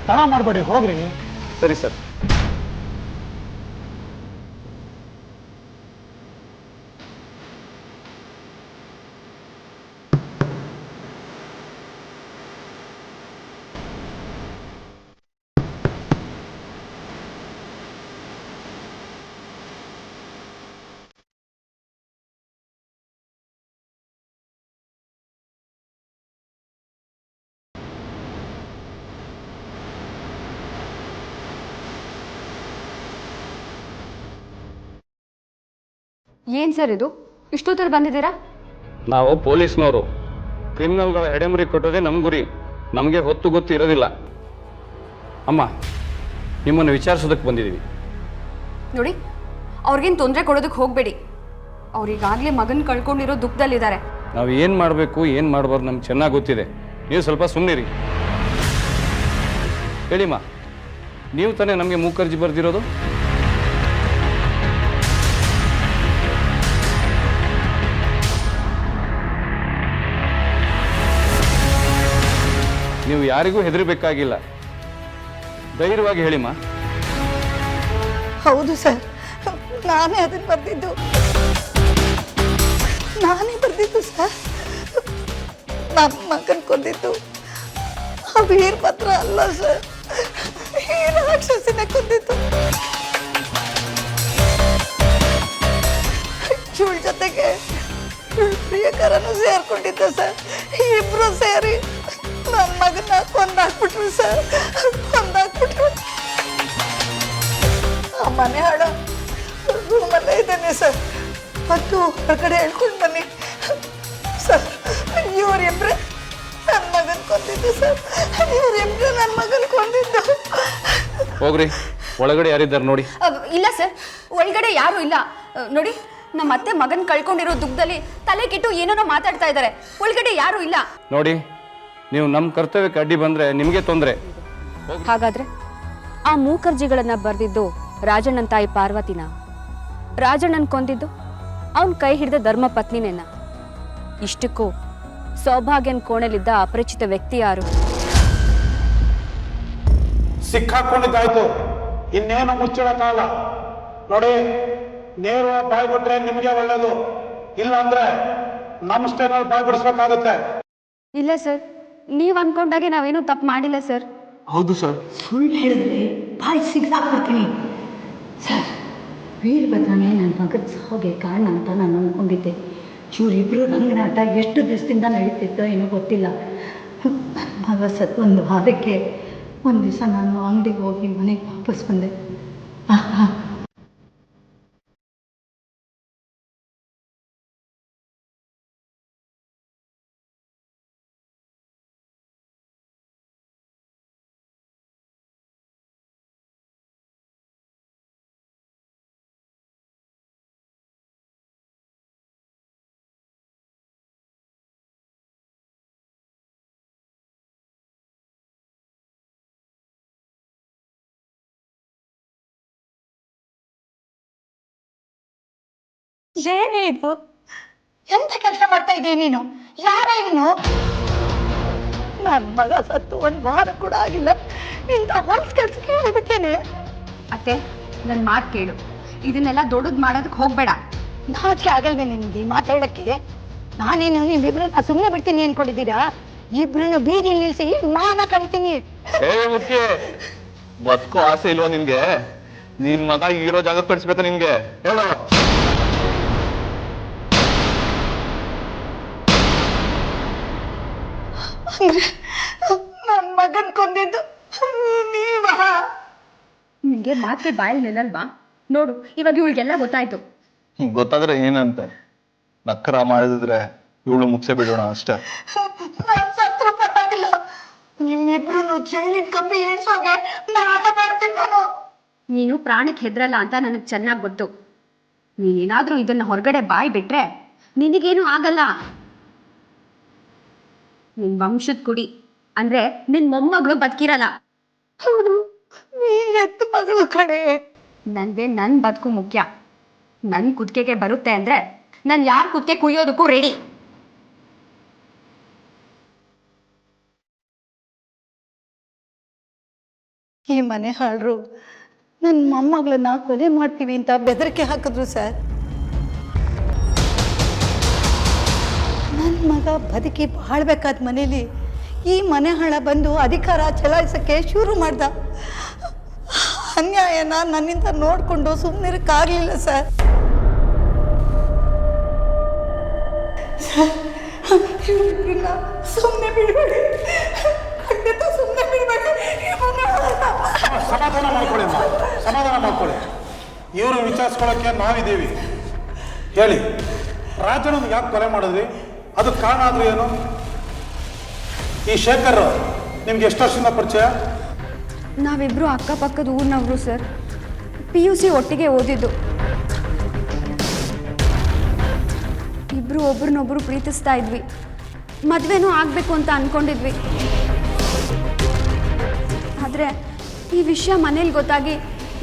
ತಡ ಮಾಡಬೇಡಿ, ಹೋಗ್ರಿ. ಸರಿ ಸರ್. ಏನ್ ಸರ್ ಇದು, ಇಷ್ಟೊತ್ತರ ಬಂದಿದ್ದೀರಾ? ನಾವು ಪೊಲೀಸ್ನವರು. ಕ್ರಿಮಿನಲ್ಗಳ ಎಡೆಮುರಿ ಕೊಟ್ಟೋದೇ ನಮ್ಮ ಗುರಿ. ನಮಗೆ ಹೊತ್ತು ಗೊತ್ತು ಇರೋದಿಲ್ಲ. ಅಮ್ಮ, ನಿಮ್ಮನ್ನು ವಿಚಾರಿಸೋದಕ್ಕೆ ಬಂದಿದ್ದೀವಿ. ನೋಡಿ, ಅವ್ರಿಗೇನು ತೊಂದರೆ ಕೊಡೋದಕ್ಕೆ ಹೋಗಬೇಡಿ. ಅವ್ರಿಗಾಗಲೇ ಮಗನ ಕಳ್ಕೊಂಡಿರೋ ದುಃಖದಲ್ಲಿದ್ದಾರೆ. ನಾವು ಏನು ಮಾಡಬೇಕು ಏನು ಮಾಡಬಾರ್ದು ನಮ್ಗೆ ಚೆನ್ನಾಗಿ ಗೊತ್ತಿದೆ. ನೀವು ಸ್ವಲ್ಪ ಸುಮ್ಮನಿರಿ. ಹೇಳಿಮ್ಮ, ನೀವು ತಾನೇ ನಮಗೆ ಮೂಕರ್ಜಿ ಬರೆದಿರೋದು? ನೀವು ಯಾರಿಗೂ ಹೆದರಬೇಕಾಗಿಲ್ಲ. ಧೈರ್ಯವಾಗಿ ಹೇಳಿಮ್ಮ. ಹೌದು ಸರ್, ನಾನೇ ಅದನ್ನು ಬರೆದಿದ್ದು. ನಾನೇ ಬರೆದಿದ್ದು ಸರ್. ನನ್ನ ಮಗನ ಕೊಂದಿದ್ದು ಆ ವೀರಭದ್ರ ಅಲ್ಲ ಸರ್, ಈ ರಾಕ್ಷಸಿನ ಕೊಂದಿದ್ದು. ಇವಳ ಜೊತೆಗೆ ಪ್ರಿಯಕರನು ಸೇರ್ಕೊಂಡಿದ್ದ ಸರ್. ಇಬ್ರು ಸೇರಿ ನನ್ನ ಮಗನ ಕೊಂದಾಕ್ಬಿಟ್ರು ಸರ್, ಕೊಂದಾಕ್ಬಿಟ್ರು. ಆ ಮನೆ ಹಾಳ ರೂಮಲ್ಲೇ ಇದ್ದೇನೆ ಸರ್. ಮತ್ತು ಹೊರಗಡೆ ಹೇಳ್ಕೊಂಡು ಬನ್ನಿ ಸರ್. ಇವರಿಬ್ರೆ ನನ್ನ ಮಗನ ಕೊಂದಿದ್ದು ಸರ್. ಇವರಿಬ್ರು ನನ್ನ ಮಗನ ಕೊಂದಿದ್ದು. ಹೋಗ್ರಿ, ಒಳಗಡೆ ಯಾರಿದ್ದಾರೆ ನೋಡಿ. ಇಲ್ಲ ಸರ್, ಒಳಗಡೆ ಯಾರು ಇಲ್ಲ. ನೋಡಿ, ನಮ್ಮ ಅತ್ತೆ ಮಗನ ಕಳ್ಕೊಂಡಿರೋ ದುಃಖದಲ್ಲಿ ತಲೆ ಕೆಟ್ಟು ಏನೇನೋ ಮಾತಾಡ್ತಾ ಇದ್ದಾರೆ. ಒಳಗಡೆ ಯಾರು ಇಲ್ಲ. ನೋಡಿ, ನೀವು ನಮ್ಮ ಕರ್ತವ್ಯಕ್ಕೆ ಅಡ್ಡಿ ಬಂದರೆ ನಿಮಗೆ ತೊಂದರೆ. ಹಾಗಾದ್ರೆ ಆ ಮೂಕರ್ಜಿಗಳನ್ನ ಬರೆದಿದ್ದು ರಾಜಣ್ಣನ ತಾಯಿ ಪಾರ್ವತಿನ? ರಾಜಣ್ಣನ್ ಕೊಂದಿದ್ದು ಅವನ್ ಕೈ ಹಿಡಿದ ಧರ್ಮ ಪತ್ನಿನೇನ? ಇಷ್ಟಕ್ಕೂ ಸೌಭಾಗ್ಯನ್ ಕೋಣೆಲಿದ್ದ ಅಪರಿಚಿತ ವ್ಯಕ್ತಿ ಯಾರು? ಸಿಕ್ಕಾಕೊಂಡಿದ್ದಾಯ್ತು, ಇನ್ನೇನು ಮುಚ್ಚಿಡಕ್ಕಾಗಲ್ಲ. ನೋಡಿ, ನೇರ ಬಾಯ್ ಬಿಟ್ರೆ ನಿಮಗೆ ಒಳ್ಳೇದು, ಇಲ್ಲ ಅಂದ್ರೆ ನಮ್ಮ ಸ್ಟೇನಲ್ಲಿ ಬಾಯ್ ಬಿಡಿಸ್ಬೇಕಾಗತ್ತೆ. ಇಲ್ಲ ಸರ್, ನೀವು ಅನ್ಕೊಂಡಾಗೆ ನಾವೇನು ತಪ್ಪು ಮಾಡಿಲ್ಲ ಸರ್. ಹೌದು ಸರ್. ಸುಳ್ಳು ಹೇಳಿದ್ರೆ ಬಾಯಿ ಸಿಗ್ಸಾಕ್ಬಿಡ್ತೀನಿ ಸರ್. ವೀರಭದ್ರನೇ ನನ್ನ ಮಗನ ಸಾವಿಗೆ ಕಾರಣ ಅಂತ ನಾನು ಅಂದ್ಕೊಂಡಿದ್ದೆ. ಇವರಿಬ್ಬರು ರಂಗನಾಟ ಎಷ್ಟು ದಿವಸದಿಂದ ನಡೀತಿದ್ದೋ ಏನೋ ಗೊತ್ತಿಲ್ಲ. ಮಗ ಸತ್ ಒಂದು ವಾರಕ್ಕೆ ಒಂದು ದಿವಸ ನಾನು ಅಂಗಡಿಗೆ ಹೋಗಿ ಮನೆಗೆ ವಾಪಸ್ ಬಂದೆ. ಏನೇ ಇದು? ಎಂತ ಕೆಲಸ ಮಾಡ್ತಾ ಇದ್ದೀಯ ನೀನು? ಯಾರ ಇವನು? ನನ್ನ ಮಗ ಸತ್ತು ಒಂದು ವಾರ ಕೂಡ ಆಗಿಲ್ಲ, ಇಂಥ ಹೊಲಸ ಕೆಲಸಕ್ಕೆ ಹೇಳ್ಬಿಟ್ಟೇನೆ. ಅತ್ತೆ, ನನ್ನ ಮಾತು ಕೇಳು. ಇದನ್ನೆಲ್ಲ ದೊಡ್ಡದು ಮಾಡೋದಕ್ಕೆ ಹೋಗ್ಬೇಡ. ನಾಚಿಕೆ ಆಗಲ್ವೇ ನಿಮಗೆ ಮಾತಾಡಕ್ಕೆ? ನಾನೇನು ನೀವಿಬ್ರನ್ನ ಸುಮ್ಮನೆ ಬಿಡ್ತೀನಿ ಅನ್ಕೊಂಡಿದ್ದೀರಾ? ಇಬ್ರನ್ನು ಬೀದಿ ನಿಲ್ಲಿಸಿ ಮಾನ ಕಳಿತೀನಿ. ಬದುಕೋ ಆಸೆ ಇಲ್ವಾ ನಿನ್ಗೆ? ನಿನ್ ಮಗ ಇರೋ ಜಾಗ ಕಳಿಸ್ಬೇಕಾ ನಿನ್ಗೆ? ಹೇಳೋ. ನನ್ನ ಮಗನ್ ಕೊಂದಿದ್ದು ನೀವಾ? ನಿಮಗೆ ಮಾತ್ರ ಬಾಯಲ್ಲಿ ನಿಲ್ಲಲ್ವಾ? ನೋಡು, ಇವಾಗ ಇವಳಿಗೆಲ್ಲ ಗೊತ್ತಾಯ್ತು. ಗೊತ್ತಾದ್ರೆ ಏನಂತೆ? ನಕ್ಕರ ಮಾಡಿದ್ರೆ ಇವಳು ಮುಗಿಸೇ ಬಿಡೋಣ ಅಷ್ಟೇ. ನಾನು ಸತ್ರು ಪರವಾಗಿಲ್ಲ, ನಿಮ್ಮಿಬ್ರು ಜೈಲಿನ ಕಂಬಿ ಏರ್ಸೋಗೆ ನಾಟ ಮಾಡ್ತೀನಿ ನಾನು. ನೀನು ಪ್ರಾಣಕ್ಕೆ ಹೆದ್ರಲ್ಲ ಅಂತ ನನಗೆ ಚೆನ್ನಾಗಿ ಗೊತ್ತು. ನೀನೇನಾದ್ರೂ ಇದನ್ನ ಹೊರಗಡೆ ಬಾಯಿ ಬಿಟ್ರೆ ನಿನಗೇನು ಆಗಲ್ಲ. ನಿನ್ ವಂಶದ ಕುಡಿ ಅಂದ್ರೆ ನಿನ್ ಮೊಮ್ಮಗಳು ಬದುಕಿರಲ್ಲ. ಎತ್ತು ಮಗಳು ಕಡೆ. ನನ್ಗೆ ನನ್ ಬದುಕು ಮುಖ್ಯ. ನನ್ ಕುತ್ತಿಗೆಗೆ ಬರುತ್ತೆ ಅಂದ್ರೆ ನಾನು ಯಾರ ಕುತ್ತಿಗೆ ಕುಯ್ಯೋದಕ್ಕೂ ರೆಡಿ. ಈ ಮನೆ ಹಾಳರು ನನ್ನ ಮೊಮ್ಮಗಳನ್ನ ಕೊಲೆ ಮಾಡ್ತೀವಿ ಅಂತ ಬೆದರಿಕೆ ಹಾಕಿದ್ರು ಸರ್. ನನ್ನ ಮಗ ಬದುಕಿ ಬಾಳ್ಬೇಕಾದ ಮನೇಲಿ ಈ ಮನೆ ಹಾಳ ಬಂದು ಅಧಿಕಾರ ಚಲಾಯಿಸೋಕ್ಕೆ ಶುರು ಮಾಡ್ದ. ಅನ್ಯಾಯನ ನನ್ನಿಂದ ನೋಡಿಕೊಂಡು ಸುಮ್ಮನಿರಕ್ಕಾಗಲಿಲ್ಲ ಸರ್. ಸುಮ್ಮನೆ ಬಿಡಬೇಡಿ, ಖಂಡಿತ ಸುಮ್ಮನೆ ಬಿಡಬೇಡಿ. ಸಮಾಧಾನ ಮಾಡ್ಕೊಳ್ಳಿ, ಸಮಾಧಾನ ಮಾಡ್ಕೊಳ್ಳಿ. ಇವರು ವಿಚಾರಿಸ್ಕೊಳ್ಳೋಕ್ಕೆ ನಾವಿದ್ದೀವಿ. ಹೇಳಿ, ರಾಜನನ್ನು ಯಾಕೆ ಕೊಲೆ ಮಾಡಿದ್ರಿ? ಅದಕ್ಕೆ ಕಾರಣ ಆದ್ರೂ ಏನು? ಈ ಶೇಖರ್ ನಿಮ್ಗೆ ಎಷ್ಟು ವರ್ಷದಿಂದ ಪರಿಚಯ? ನಾವಿಬ್ರು ಅಕ್ಕಪಕ್ಕದ ಊರಿನವರು ಸರ್. PUC ಒಟ್ಟಿಗೆ ಓದಿದ್ದು. ಇಬ್ರು ಒಬ್ರನ್ನೊಬ್ರು ಪ್ರೀತಿಸ್ತಾ ಇದ್ವಿ. ಮದ್ವೆನೂ ಆಗ್ಬೇಕು ಅಂತ ಅನ್ಕೊಂಡಿದ್ವಿ. ಆದ್ರೆ ಈ ವಿಷಯ ಮನೇಲಿ ಗೊತ್ತಾಗಿ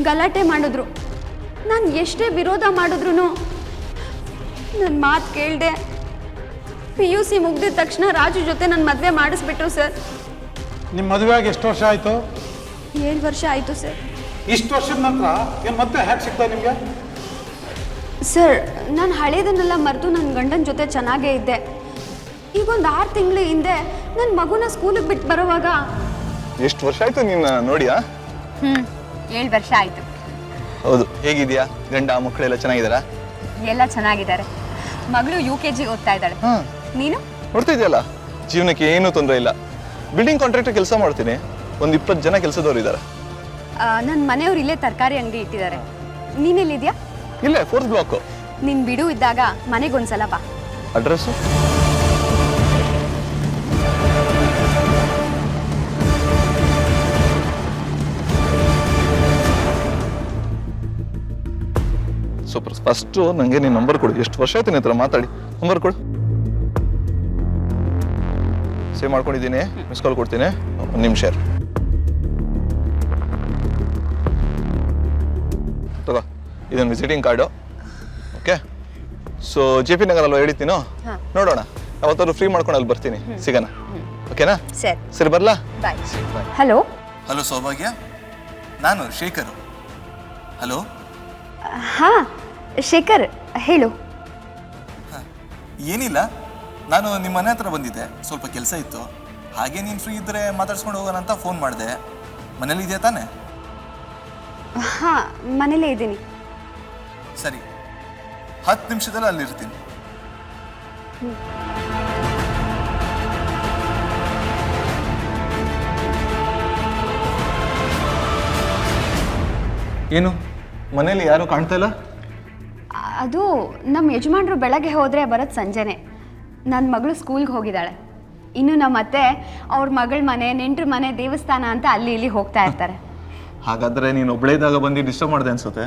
ಗಲಾಟೆ ಮಾಡಿದ್ರು. ನಾನು ಎಷ್ಟೇ ವಿರೋಧ ಮಾಡಿದ್ರು ನನ್ನ ಮಾತು ಕೇಳ್ದೆ PUC ಮುಗ್ದಿದ ತಕ್ಷಣ ರಾಜು ಜೊತೆ ನನ್ನ ಮದುವೆ ಮಾಡಿಸ್ಬಿಟ್ರು ಸರ್. ನಿಮ್ಮ ಮದುವೆ ಆಗಿ ಎಷ್ಟು ವರ್ಷ ಆಯಿತು? 7 ವರ್ಷ ಆಯಿತು ಸರ್. ಇಷ್ಟು ವರ್ಷದ ನಂತರ ಏನು ಮತ್ತೆ ಹ್ಯಾಕ್ ಸಿಗ್ತಾ ನಿಮಗೆ? ಸರ್, ನಾನು ಹಳೇದನ್ನೆಲ್ಲ ಮರೆತು ನನ್ನ ಗಂಡನ ಜೊತೆ ಚೆನ್ನಾಗೇ ಇದ್ದೆ. ಈಗೊಂದು 6 ತಿಂಗಳ ಹಿಂದೆ ನನ್ನ ಮಗುನ ಸ್ಕೂಲಿಗೆ ಬಿಟ್ಟು ಬರೋವಾಗ. ಎಷ್ಟು ವರ್ಷ ಆಯ್ತು ನೀನು ನೋಡಿಯಾ? 7 ವರ್ಷ ಆಯಿತು. ಹೌದು. ಹೇಗಿದ್ಯಾ? ಗಂಡ ಮಕ್ಕಳೆಲ್ಲ ಚೆನ್ನಾಗಿದ್ದಾರಾ? ಎಲ್ಲ ಚೆನ್ನಾಗಿದ್ದಾರೆ. ಮಗಳು UKG ಓದ್ತಾ ಇದ್ದಾಳೆ. ನೀನು ನೋಡ್ತಾ ಇದೆಯಲ್ಲ, ಜೀವನಕ್ಕೆ ಏನೂ ತೊಂದರೆ ಇಲ್ಲ. ಬಿಲ್ಡಿಂಗ್ ಕಾಂಟ್ರಾಕ್ಟರ್ ಕೆಲಸ ಮಾಡ್ತೀನಿ. ಒಂದು 20 ಜನ ಕೆಲಸದವ್ರು ಇದ್ದಾರೆ. ನನ್ನ ಮನೆಯವ್ರು ಇಲ್ಲೇ ತರಕಾರಿ ಅಂಗಡಿ ಇಟ್ಟಿದ್ದಾರೆ. ನೀನೆಲ್ಲಿದ್ಯಾ? ಇಲ್ಲೇ 4th ಬ್ಲಾಕ್. ನಿನ್ ಬಿಡು ಇದ್ದಾಗ ಮನೆಗೊಂದ್ಸಲ ಬಾ. ಅಡ್ರೆಸ್ಸು? ಸೂಪರ್. ಫಸ್ಟು ನನಗೆ ನೀನು ನಂಬರ್ ಕೊಡು. ಎಷ್ಟು ವರ್ಷ ಆಯ್ತು ನಿನ್ನ ಹತ್ರ ಮಾತಾಡಿ? ನಂಬರ್ ಕೊಡು. ಸೇವ್ ಮಾಡ್ಕೊಂಡಿದ್ದೀನಿ. ಮಿಸ್ ಕಾಲ್ ಕೊಡ್ತೀನಿ. 1 ನಿಮಿಷ ತಗೋ. ಇದೊಂದು visiting card. Okay. So JP ನಗರ ಅಲ್ವಾ ಹೇಳಿದ್ದೀನೋ? ನೋಡೋಣ, ಯಾವತ್ತಾದ್ರು ಫ್ರೀ ಮಾಡ್ಕೊಂಡು ಅಲ್ಲಿ ಬರ್ತೀನಿ. ಸಿಗೋಣ. ಓಕೆನಾ? ಸರಿ ಬರಲಾ? ಬಾಯ್. ಹಲೋ. ಹಲೋ ಸೌಭಾಗ್ಯ, ನಾನು ಶೇಖರ್. ಹಲೋ. ಹಾ ಶೇಖರ್, ಹೇಳು. ಏನಿಲ್ಲ, ನಾನು ನಿಮ್ಮ ಮನೆ ಹತ್ರ ಬಂದಿದ್ದೆ. ಸ್ವಲ್ಪ ಕೆಲಸ ಇತ್ತು. ಹಾಗೆ ನೀನು ಫ್ರೀ ಇದ್ದರೆ ಮಾತಾಡ್ಸ್ಕೊಂಡು ಹೋಗೋಣ ಅಂತ ಫೋನ್ ಮಾಡಿದೆ. ಮನೇಲಿ ಇದೆಯಾ ತಾನೆ? ಹಾ, ಮನೇಲೇ ಇದ್ದೀನಿ. ಸರಿ, 10 ನಿಮಿಷದಲ್ಲಿ ಅಲ್ಲಿರ್ತೀನಿ. ಏನು ಮನೇಲಿ ಯಾರು ಕಾಣ್ತಾ ಇಲ್ಲ? ಅದು ನಮ್ಮ ಯಜಮಾನ್ರು ಬೆಳಗ್ಗೆ ಹೋದರೆ ಬರೋದು ಸಂಜೆನೆ. ನನ್ನ ಮಗಳು ಸ್ಕೂಲ್ಗೆ ಹೋಗಿದ್ದಾಳೆ. ಇನ್ನು ನಮ್ಮ ಅತ್ತೆ ಅವ್ರ ಮಗಳ ಮನೆ, ನೆಂಟ್ರ ಮನೆ, ದೇವಸ್ಥಾನ ಅಂತ ಅಲ್ಲಿ ಇಲ್ಲಿ ಹೋಗ್ತಾ ಇರ್ತಾರೆ. ಹಾಗಾದ್ರೆ ನೀನು ಒಬ್ಬಳೇದಾಗ ಬಂದು ಡಿಸ್ಟರ್ಬ್ ಮಾಡಿದೆ ಅನ್ಸುತ್ತೆ.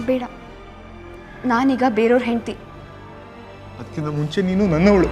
ಬೇಡ, ನಾನೀಗ ಬೇರೆಯವ್ರ ಹೆಂಡತಿ. ಅದಕ್ಕಿಂತ ಮುಂಚೆ ನೀನು ನನ್ನವಳು.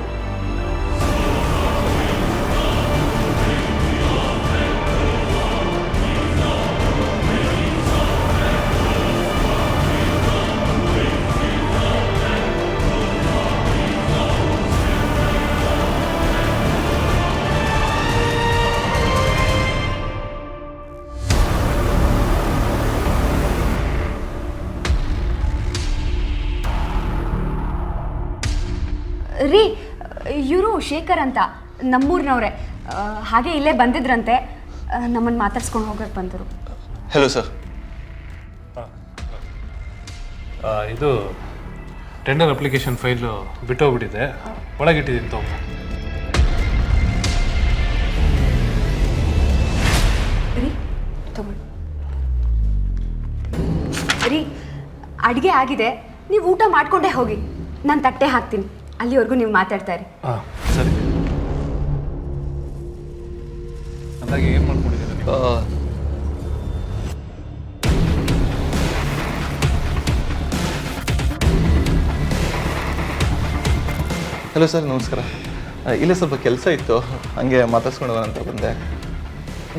ರೀ, ಇವರು ಶೇಖರ್ ಅಂತ ನಮ್ಮೂರಿನವ್ರೆ. ಹಾಗೆ ಇಲ್ಲೇ ಬಂದಿದ್ರಂತೆ. ನಮ್ಮನ್ನು ಮಾತಾಡ್ಸ್ಕೊಂಡು ಹೋಗಕ್ಕೆ ಬಂದರು. Hello sir. ಇದು ಟೆಂಡರ್ ಅಪ್ಲಿಕೇಶನ್ ಫೈಲು ಬಿಟ್ಟೋಗ್ಬಿಟ್ಟಿದೆ, ಒಳಗಿಟ್ಟಿದ್ದೀನಿ ತಗೋ. ರೀ ತಗೊಳ್ಳಿ. ರೀ ಅಡುಗೆ ಆಗಿದೆ, ನೀವು ಊಟ ಮಾಡ್ಕೊಂಡೇ ಹೋಗಿ, ನಾನು ತಟ್ಟೆ ಹಾಕ್ತೀನಿ, ಅಲ್ಲಿವರೆಗೂ ನೀವು ಮಾತಾಡ್ತಾ ಇರಿ. ಹಾಂ ಸರಿ. ಅಂದಾಗ ಏನು ಮಾಡ್ಕೊಂಡಿದ್ದೀರ ನೀವು? ಹಲೋ ಸರ್, ನಮಸ್ಕಾರ. ಇಲ್ಲೇ ಸ್ವಲ್ಪ ಕೆಲಸ ಇತ್ತು, ಹಂಗೆ ಮಾತಾಡ್ಸ್ಕೊಂಡು ಹೋಗೋಣ ಅಂತ ಬಂದೆ.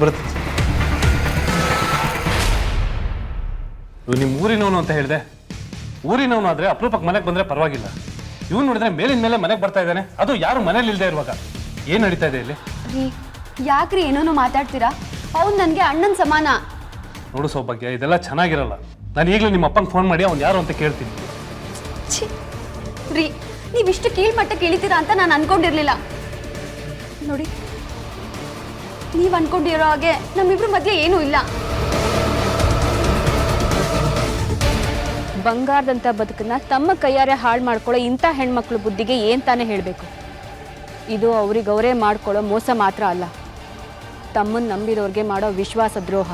ಬರ್ತೀನಿ ಸರ್. ಇವ್ ನಿಮ್ಮ ಊರಿನವನು ಅಂತ ಹೇಳಿದೆ. ಊರಿನವನು ಆದರೆ ಅಪರೂಪಕ್ಕೆ ಮನೆಗೆ ಬಂದರೆ ಪರವಾಗಿಲ್ಲ. ಇವ್ನು ನೋಡಿದ್ರೆ ಮೇಲಿನ ಮೇಲೆ ಮನೆಗೆ ಬರ್ತಾ ಇದ್ದಾನೆ, ಅದು ಯಾರು ಮನೇಲಿ ಇಲ್ಲದೆ ಇರುವಾಗ. ಏನು ನಡೀತಾ ಇದೆ ಇಲ್ಲಿ? ರೀ ಯಾಕ್ರಿ ಏನೋನು ಮಾತಾಡ್ತೀರಾ? ಅವ್ನು ನನಗೆ ಅಣ್ಣನ ಸಮಾನ. ನೋಡು ಸೌಭಾಗ್ಯ, ಇದೆಲ್ಲ ಚೆನ್ನಾಗಿರಲ್ಲ. ನಾನು ಈಗಲೂ ನಿಮ್ಮ ಅಪ್ಪಂಗೆ ಫೋನ್ ಮಾಡಿ ಅವ್ನು ಯಾರು ಅಂತ ಕೇಳ್ತೀನಿ. ಛೀ ರೀ, ನೀವಿಷ್ಟು ಕೀಳ್ಮಟ್ಟಕ್ಕೆ ಇಳಿತೀರಾ ಅಂತ ನಾನು ಅನ್ಕೊಂಡಿರ್ಲಿಲ್ಲ. ನೋಡಿ, ನೀವು ಅನ್ಕೊಂಡಿರೋ ಹಾಗೆ ನಮ್ಮಿಬ್ರ ಮಧ್ಯೆ ಏನೂ ಇಲ್ಲ. ಬಂಗಾರದಂಥ ಬದುಕನ್ನ ತಮ್ಮ ಕೈಯಾರೆ ಹಾಳು ಮಾಡ್ಕೊಳ್ಳೋ ಇಂಥ ಹೆಣ್ಮಕ್ಳು ಬುದ್ಧಿಗೆ ಏನು ತಾನೇ ಹೇಳಬೇಕು? ಇದು ಅವ್ರಿಗವರೇ ಮಾಡ್ಕೊಳ್ಳೋ ಮೋಸ ಮಾತ್ರ ಅಲ್ಲ, ತಮ್ಮನ್ನು ನಂಬಿರೋರಿಗೆ ಮಾಡೋ ವಿಶ್ವಾಸ ದ್ರೋಹ.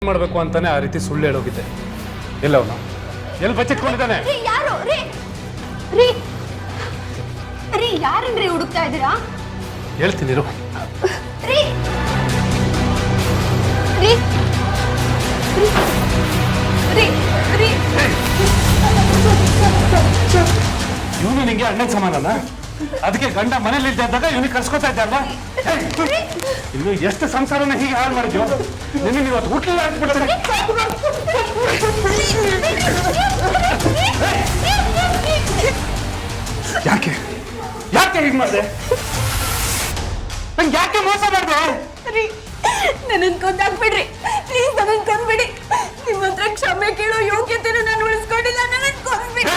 ಮಾಡಬೇಕು ಅಂತಾನೆ ಆ ರೀತಿ ಸುಳ್ಳು ಹೇಳೋಗಿದ್ದೆ. ಎಲ್ಲ ಅವನು ಎಲ್ಲಿ ಬಚ್ಚಿಟ್ಕೊಂಡಿದ್ದಾನೆ? ಯಾರು ರೀ? ರೀ ರೀ ಯಾರನ್ರಿ ಹುಡುಕ್ತಾ ಇದ್ದೀರಾ? ಹೇಳ್ತೀನಿ ಇರು. ರೀ ರೀ ರೀ ರೀ ಇವನು ನಿಂಗೆ ಅಣ್ಣನ ಸಮಾನನ? ಅದಕ್ಕೆ ಗಂಡ ಮನೇಲಿ ಇದ್ದಾಗ ಇವನಿಗೆ ಕರ್ಸ್ಕೊತಾ ಇದ್ದ ಅಲ್ವಾ? ಇನ್ನು ಎಷ್ಟು ಸಂಸಾರನ ಹೀಗೆ ಹಾಳು ಮಾಡಿದ್ಯೋ? ನಿನ್ನ ಇವತ್ತು ಹುಟ್ಟಲಿಲ್ಲ ಹಾಕ್ಬಿಡ್ತಾರೆ. ಯಾಕೆ ಯಾಕೆ ಹೀಗೆ ಮಾಡಿದೆ? ನಂಗೆ ಯಾಕೆ ಮೋಸ ಮಾಡಿದೆ? ರೀ ನನ್ನನ್ನು ಕೊಂದಾಕ್ಬಿಡ್ರಿ ಪ್ಲೀಸ್, ನನ್ನನ್ನು ಕೊಂದ್ಬಿಡಿ. ನಿಮ್ಮ ಹತ್ರ ಕ್ಷಮೆ ಕೇಳೋ ಯೋಗ್ಯತೆನ ನಾನು ಉಳಿಸ್ಕೊಂಡಿಲ್ಲ, ನನ್ನನ್ನು ಕೊಂದ್ಬಿಡಿ.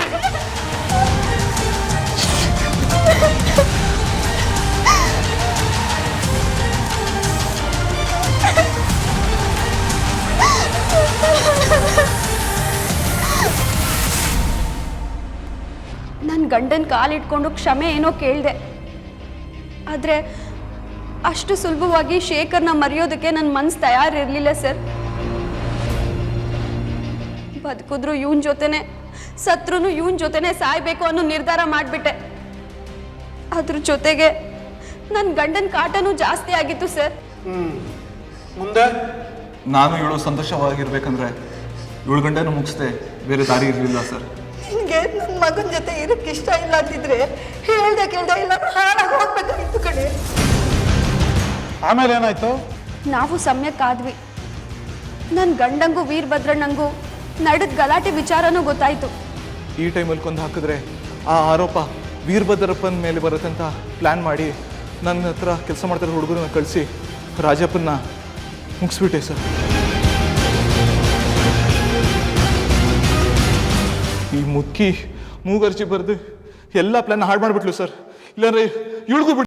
ನನ್ನ ಗಂಡನ ಕಾಲಿಟ್ಕೊಂಡು ಕ್ಷಮೆ ಏನೋ ಕೇಳಿದೆ, ಆದರೆ ಅಷ್ಟು ಸುಲಭವಾಗಿ ಶೇಖರ್ನ ಮರೆಯೋದಕ್ಕೆ ನನ್ನ ಮನಸ್ಸು ತಯಾರಿರಲಿಲ್ಲ ಸರ್. ಬದುಕಿದ್ರು ಇವನ್ ಜೊತೆನೆ, ಸತ್ರು ಇವನ್ ಜೊತೆನೆ ಸಾಯ್ಬೇಕು ಅನ್ನೋ ನಿರ್ಧಾರ ಮಾಡಿಬಿಟ್ಟೆ. ಅದ್ರ ಜೊತೆಗೆ ನನ್ನ ಗಂಡನ ಕಾಟನೂ ಜಾಸ್ತಿ ಆಗಿತ್ತು ಸರ್. ಮುಂದೆ ನಾನು ಇವಳು ಸಂತೋಷವಾಗಿರ್ಬೇಕಂದ್ರೆ ಇವಳು ಗಂಡನ ಮುಗಿಸ್ದೆ, ಬೇರೆ ದಾರಿ ಇರಲಿಲ್ಲ ಸರ್. ನಿನಗೆ ನನ್ನ ಮಗನ ಜೊತೆ ಇರೋಕ್ಕೆ ಇಷ್ಟ ಇಲ್ಲ ಅಂತಿದ್ರೆ ಹೇಳ್ದೆ ಕೇಳ್ದೆ ಇಲ್ಲ ಹಾಳಾಗಿ ಹೋಗ್ಬೇಕಾಗಿತ್ತು ಕಡೆ. ಆಮೇಲೆ ಏನಾಯ್ತು? ನಾವು ಸಮಯಕ್ಕಾದ್ವಿ. ನನ್ನ ಗಂಡಂಗೂ ವೀರಭದ್ರಣ್ಣಂಗೂ ನಡೆದ ಗಲಾಟೆ ವಿಚಾರನೂ ಗೊತ್ತಾಯ್ತು. ಈ ಟೈಮಲ್ಲಿ ಕೊಂದು ಹಾಕಿದ್ರೆ ಆ ಆರೋಪ ವೀರಭದ್ರಪ್ಪನ ಮೇಲೆ ಬರುತ್ತೆ ಅಂತ ಪ್ಲ್ಯಾನ್ ಮಾಡಿ ನನ್ನ ಹತ್ರ ಕೆಲಸ ಮಾಡ್ತಿರೋ ಹುಡುಗರನ್ನ ಕಳಿಸಿ ರಾಜಪ್ಪನ್ನ ಮುಗಿಸ್ಬಿಟ್ಟೆ ಸರ್. ಈ ಮುದುಕಿ ಮೂಗರ್ಜಿ ಬರೆದು ಎಲ್ಲ ಪ್ಲ್ಯಾನ್ ಹಾಳು ಮಾಡಿಬಿಟ್ಲು ಸರ್. ಇಲ್ಲಾಂದ್ರೆ ಇವಳಿಗೂ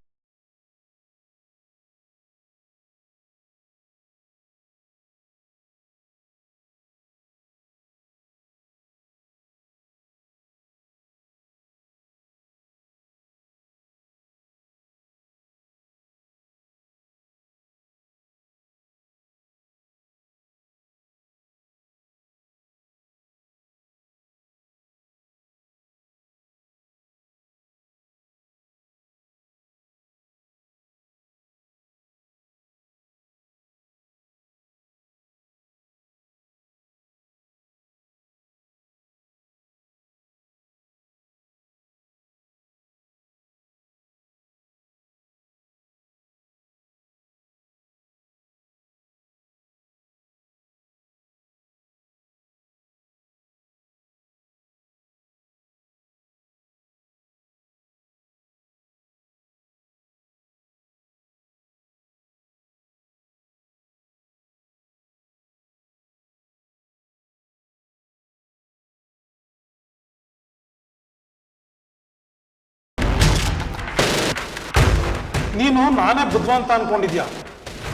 ನೀನು ನಾನೇ ಬುದ್ಧಿವಂತ ಅನ್ಕೊಂಡಿದ್ಯಾ,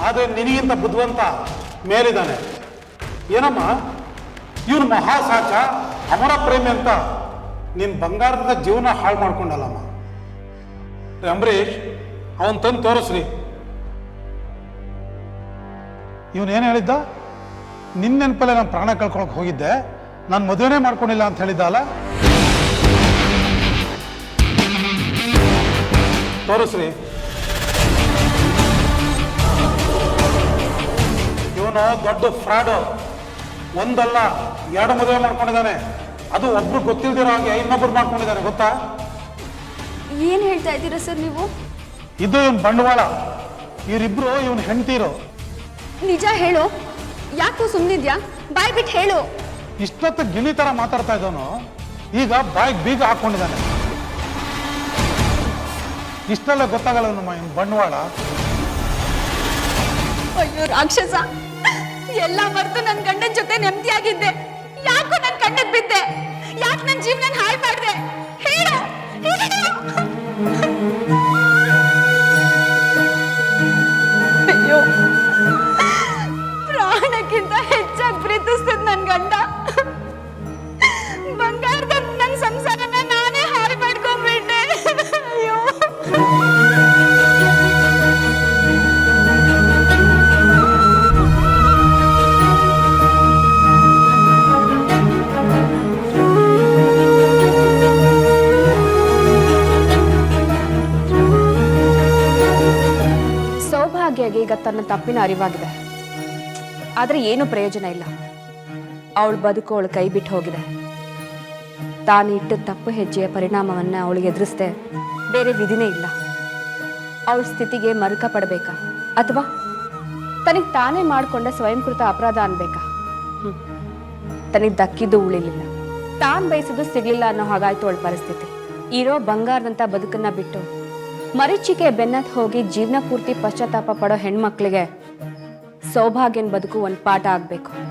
ಆದರೆ ನಿನಗಿಂತ ಬುದ್ಧಿವಂತ ಮೇಲಿದ್ದಾನೆ. ಏನಮ್ಮ ಇವನು ಮಹಾಸಾಚ ಅಮರ ಪ್ರೇಮಿ ಅಂತ ನಿನ್ನ ಬಂಗಾರದ ಜೀವನ ಹಾಳು ಮಾಡ್ಕೊಂಡಲ್ಲಮ್ಮ. ಅಂಬರೀಷ್ ಅವನ್ ತಂದು ತೋರಿಸ್ರಿ. ಇವನೇನು ಹೇಳಿದ್ದ? ನಿನ್ನ ನೆನಪಲ್ಲೇ ನಾನು ಪ್ರಾಣ ಕಳ್ಕೊಳಕ್ ಹೋಗಿದ್ದೆ, ನಾನು ಮದುವೆನೇ ಮಾಡ್ಕೊಂಡಿಲ್ಲ ಅಂತ ಹೇಳಿದ್ದಲ್ಲ. ತೋರಿಸ್ರಿ. ಇವನು ದೊಡ್ಡ ಫ್ರಾಡು. ಒಂದಲ್ಲ 2 ಮದುವೆ ಮಾಡ್ಕೊಂಡಿದ್ದಾನೆ. ಅದು ಒಬ್ರು ಗೊತ್ತಿಲ್ದಿರೋ ಹಾಗೆ ಇನ್ನೊಬ್ರು ಮಾಡ್ಕೊಂಡಿದ್ದಾನೆ, ಗೊತ್ತಾ? ಏನ್ ಹೇಳ್ತಾ ಇದ್ದೀರಾ ಸರ್ ನೀವು? ಇದು ಇವನ್ ಬಂಡವಾಳ. ಇವರಿಬ್ರು ಇವನ್ ಹೆಂಡ್ತೀರು. ನಿಜ ಹೇಳು, ಯಾಕೋ ಸುಮ್ಮನಿದ್ಯಾ? ಬಾಯ್ ಬಿಟ್ಟು ಹೇಳು. ಇಷ್ಟೊತ್ತು ಗಿಳಿ ತರ ಮಾತಾಡ್ತಾ ಇದ್ದವನು ಈಗ ಬಾಯಿಗೆ ಬೀಗ ಹಾಕೊಂಡಿದ್ದಾನೆ. ಇಷ್ಟೆಲ್ಲ ಗೊತ್ತಾಗಲ್ಲ ನಮ್ಮ ಇವನ್ ಬಂಡವಾಳ. ಅಯ್ಯೋ ರಾಕ್ಷಸ, ಎಲ್ಲ ಮರೆತು ನನ್ನ ಗಂಡನ ಜೊತೆ ನೆಮ್ಮದಿಯಾಗಿದ್ದೆ. ಯಾಕೋ ನನ್ನ ಕಣ್ಣಿಗೆ ಬಿದ್ದೆ? ಯಾಕೆ ನನ್ನ ಜೀವನ ಹಾಳು ಮಾಡಿದೆ? ಹೇಳು. ಅಯ್ಯೋ, ಪ್ರಾಣಕ್ಕಿಂತ ಹೆಚ್ಚಾಗಿ ಪ್ರೀತಿಸ್ತಿದ್ ನನ್ನ ಗಂಡ ಬಂಗಾರದ ನನ್ನ ಸಂಸಾರನ ನಾನೇ ಹಾಳು ಮಾಡ್ಕೊಂಡ್ಬಿಟ್ಟೆ. ಅಯ್ಯೋ. ಸೌಭಾಗ್ಯಗೆ ಈಗ ತನ್ನ ತಪ್ಪಿನ ಅರಿವಾಗಿದೆ, ಆದ್ರೆ ಏನು ಪ್ರಯೋಜನ ಇಲ್ಲ. ಅವಳು ಬದುಕು ಅವಳು ಕೈ ಬಿಟ್ಟು ಹೋಗಿದೆ. ತಾನು ಇಟ್ಟ ತಪ್ಪು ಹೆಜ್ಜೆಯ ಪರಿಣಾಮವನ್ನ ಅವಳಿಗೆ ಎದುರಿಸದೆ ಬೇರೆ ವಿಧಿನೇ ಇಲ್ಲ. ಅವಳ ಸ್ಥಿತಿಗೆ ಮರುಕ ಪಡಬೇಕಾ ಅಥವಾ ತನಗೆ ತಾನೇ ಮಾಡಿಕೊಂಡ ಸ್ವಯಂಕೃತ ಅಪರಾಧ ಅನ್ಬೇಕಾ? ತನಗೆ ದಕ್ಕಿದ್ದು ಉಳಿಲಿಲ್ಲ, ತಾನು ಬಯಸಿದ್ದು ಸಿಗ್ಲಿಲ್ಲ ಅನ್ನೋ ಹಾಗಾಯ್ತು ಅವಳ ಪರಿಸ್ಥಿತಿ. ಇರೋ ಬಂಗಾರದಂತ ಬದುಕನ್ನ ಬಿಟ್ಟು ಮರೀಚಿಕೆ ಬೆನ್ನತ್ ಹೋಗಿ ಜೀವನ ಪೂರ್ತಿ ಪಶ್ಚಾತ್ತಾಪ ಪಡೋ ಹೆಣ್ಮಕ್ಳಿಗೆ ಸೌಭಾಗ್ಯನ ಬದುಕು ಒಂದು ಪಾಠ ಆಗ್ಬೇಕು.